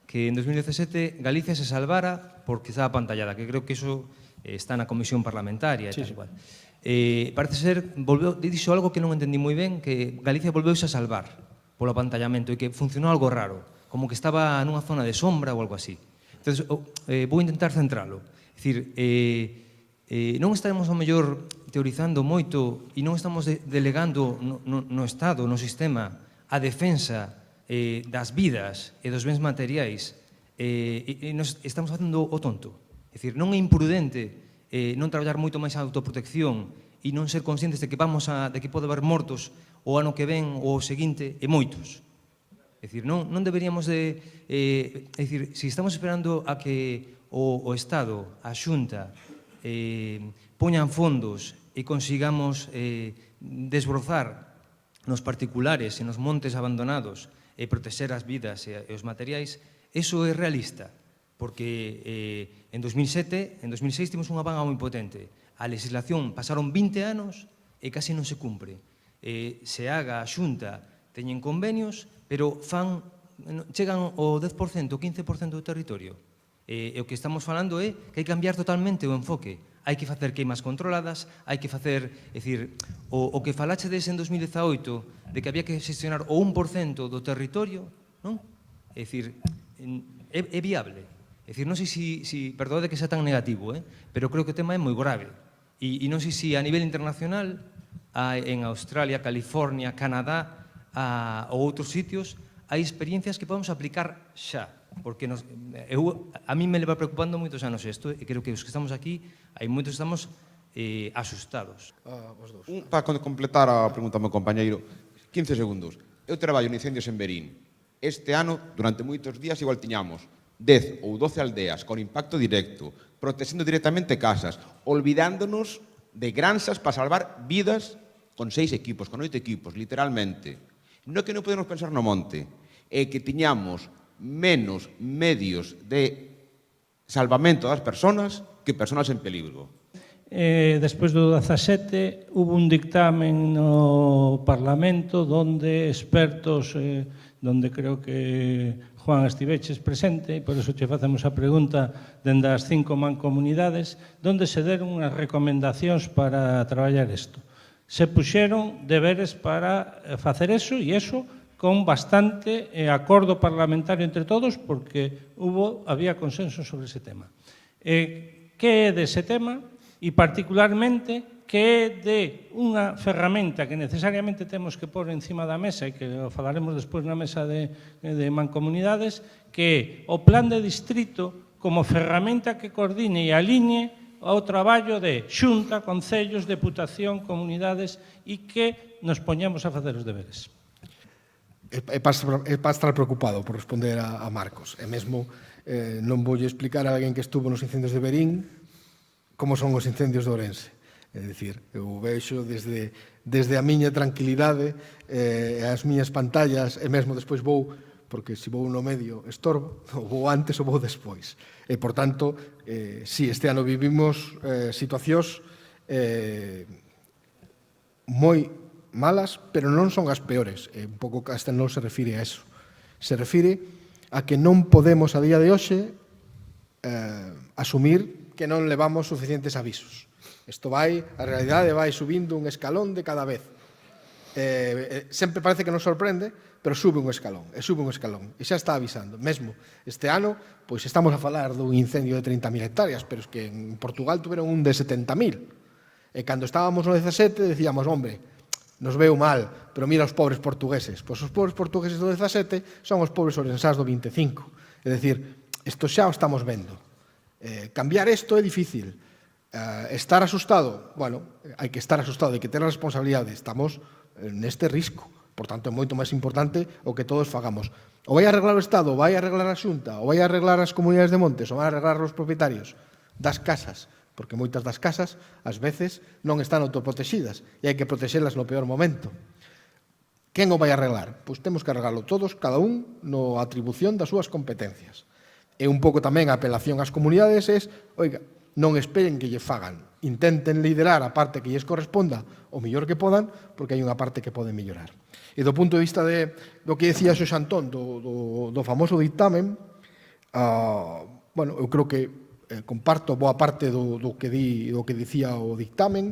que en 2017 Galicia se salvara porque estaba pantallada, que creo que iso está na comisión parlamentaria e tal igual. Parece ser, dixo algo que non entendí moi ben, que Galicia volveuse a salvar polo apantallamento e que funcionou algo raro, como que estaba nunha zona de sombra ou algo así. Entón, vou intentar centralo. É dicir, non estaremos ao mellor teorizando moito e non estamos delegando no Estado, no sistema, a defensa das vidas e dos bens materiais, e nos estamos facendo o tonto. É dicir, non é imprudente non traballar moito máis a autoprotección e non ser conscientes de que pode haber mortos o ano que ven ou o seguinte, e moitos. É dicir, non deberíamos de... É dicir, se estamos esperando a que o Estado, a Xunta, poñan fondos e consigamos desbrozar nos particulares e nos montes abandonados e protexer as vidas e os materiais, eso é realista, porque en 2006 tivemos unha vaga moi potente. A legislación pasaron 20 anos e casi non se cumpre. Seaga, a Xunta, teñen convenios, pero chegan ao 10%, o 15% do territorio. E o que estamos falando é que hai que cambiar totalmente o enfoque. Hai que facer queimas controladas, hai que facer, é dicir, o que falachedes en 2018 de que había que xestionar o 1% do territorio, non? É dicir, é viable. É dicir, non sei se perdode que sea tan negativo, pero creo que o tema é moi grave. E non sei se a nivel internacional, en Australia, California, Canadá ou outros sitios, hai experiencias que podemos aplicar xa. Porque a mí me leva preocupando moitos anos isto, e creo que os que estamos aquí, hai moitos que estamos asustados. Para completar a pregunta ao meu compañeiro, 15 segundos. Eu traballo en incendios en Verín. Este ano, durante moitos días, igual tiñamos 10 ou 12 aldeas con impacto directo, protexendo directamente casas, olvidándonos de granxas para salvar vidas con 6 equipos, con 8 equipos, literalmente. Non é que non podemos pensar no monte, é que tiñamos menos medios de salvamento das persoas que persoas en peligro. Despois do 17 hubo un dictamen no Parlamento donde expertos, donde creo que Juan estiveches presente, por eso che facemos a pregunta dende as 5 mancomunidades, donde se deron unhas recomendacións para traballar isto. Se puxeron deberes para facer eso, e eso con bastante acordo parlamentario entre todos, porque había consenso sobre ese tema. Que é dese tema? E particularmente que é de unha ferramenta que necesariamente temos que pôr encima da mesa, e que o falaremos despois na mesa de mancomunidades, que é o plan de distrito como ferramenta que coordine e alinee ao traballo de Xunta, concellos, deputación, comunidades, e que nos poñamos a facer os deberes. É para estar preocupado por responder a Marcos. E mesmo non vou explicar a alguén que estuvo nos incendios de Verín como son os incendios de Ourense. É dicir, eu vexo desde a miña tranquilidade e as miñas pantallas, e mesmo despois vou, porque se vou no medio estorbo, ou vou antes ou vou despois. E, por tanto, si este ano vivimos situacións moi malas, pero non son as peores. Un pouco Castelnau se refire a eso. Se refire a que non podemos a día de hoxe asumir que non levamos suficientes avisos. A realidade vai subindo un escalón de cada vez. Sempre parece que nos sorprende, pero sube un escalón, e xa está avisando. Mesmo este ano, pois estamos a falar dun incendio de 30.000 hectáreas, pero es que en Portugal tuveron un de 70.000. E cando estábamos no 17 decíamos, hombre, nos veu mal, pero mira os pobres portugueses. Pois os pobres portugueses do 17 son os pobres orensás do 25. É dicir, isto xa o estamos vendo. Cambiar isto é difícil. Estar asustado, bueno, hai que estar asustado, hai que ter a responsabilidade. Estamos neste risco. Por tanto, é moito máis importante o que todos fagamos. O vai arreglar o Estado, o vai arreglar a Xunta, o vai arreglar as comunidades de montes, o vai arreglar os propietarios das casas, porque moitas das casas, ás veces, non están autoprotexidas e hai que protexelas no peor momento. Quen o vai arreglar? Pois temos que arreglarlo todos, cada un, no atribución das súas competencias. E un pouco tamén a apelación ás comunidades é, oiga, non esperen que lle fagan, intenten liderar a parte que lles corresponda o mellor que podan, porque hai unha parte que poden mellorar. E do punto de vista do que decía Xosé Antón, do famoso dictamen, bueno, eu creo que comparto boa parte do que dicía o dictamen.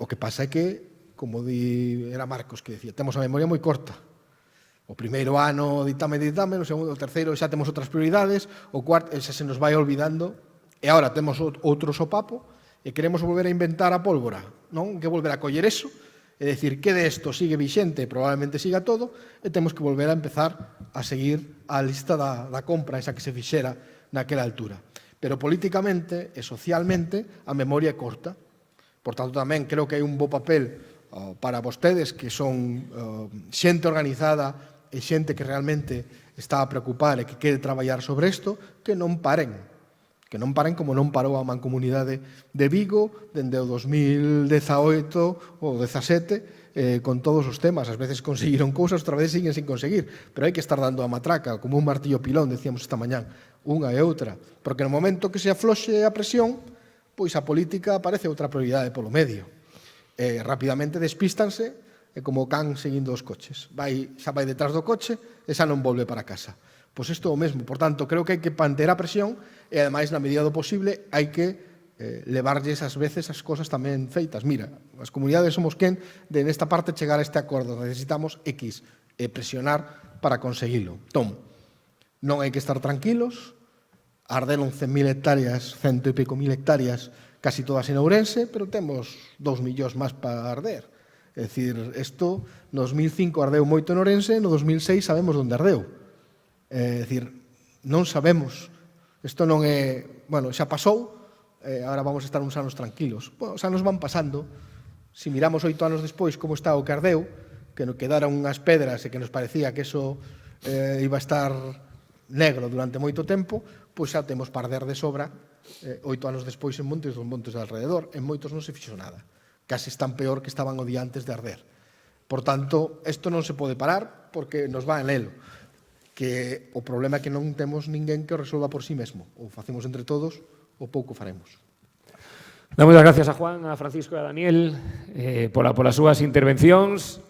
O que pasa é que, como era Marcos que decía, temos a memoria moi corta. O primeiro ano dictamen, o segundo, o terceiro xa temos outras prioridades, o cuarto xa se nos vai olvidando, e agora temos outro sopapo e queremos volver a inventar a pólvora, non? Que volver a coller eso, é dicir, que de isto sigue vixente, probablemente siga todo, e temos que volver a empezar a seguir a lista da compra, esa que se fixera naquela altura. Pero políticamente e socialmente a memoria é corta. Por tanto, tamén creo que hai un bo papel para vostedes que son xente organizada e xente que realmente está a preocupar e que quere traballar sobre isto, que non paren como non parou a Mancomunidade de Vigo dende o 2018 ou 2017 con todos os temas. Ás veces conseguiron cousas, outras veces siguen sin conseguir, pero hai que estar dando a matraca como un martillo pilón, decíamos esta mañán, unha e outra, porque no momento que se afloxe a presión, pois a política aparece outra prioridade polo medio. Rapidamente despístanse, e como can seguindo os coches. Xa vai detrás do coche e xa non volve para casa. Pois isto é o mesmo. Por tanto, creo que hai que manter a presión e, ademais, na medida do posible, hai que levarlles ás veces as cosas tamén feitas. Mira, as comunidades somos quen de nesta parte chegar a este acordo. Necesitamos X e presionar para conseguilo. Entón, non hai que estar tranquilos. Arderon 100.000 hectáreas, 100 e pico mil hectáreas, casi todas en Ourense, pero temos 2 millóns máis para arder. É dicir, isto, no 2005 ardeu moito en Ourense, no 2006 sabemos onde ardeu. É dicir, non sabemos. Isto non é... Bueno, xa pasou, agora vamos a estar uns anos tranquilos. Bueno, xa nos van pasando. Se miramos 8 anos despois como está o que ardeu, que nos quedaron unhas pedras e que nos parecía que eso iba a estar negro durante moito tempo, pois xa temos para arder de sobra 8 anos despois en montes dos montes de alrededor. En moitos non se fixo nada. Casi están peor que estaban o día antes de arder. Por tanto, isto non se pode parar porque nos va en lelo. Que o problema é que non temos ninguén que o resolva por sí mesmo. Ou facemos entre todos, ou pouco faremos. Damos as gracias a Juan, a Francisco e a Daniel polas súas intervencións.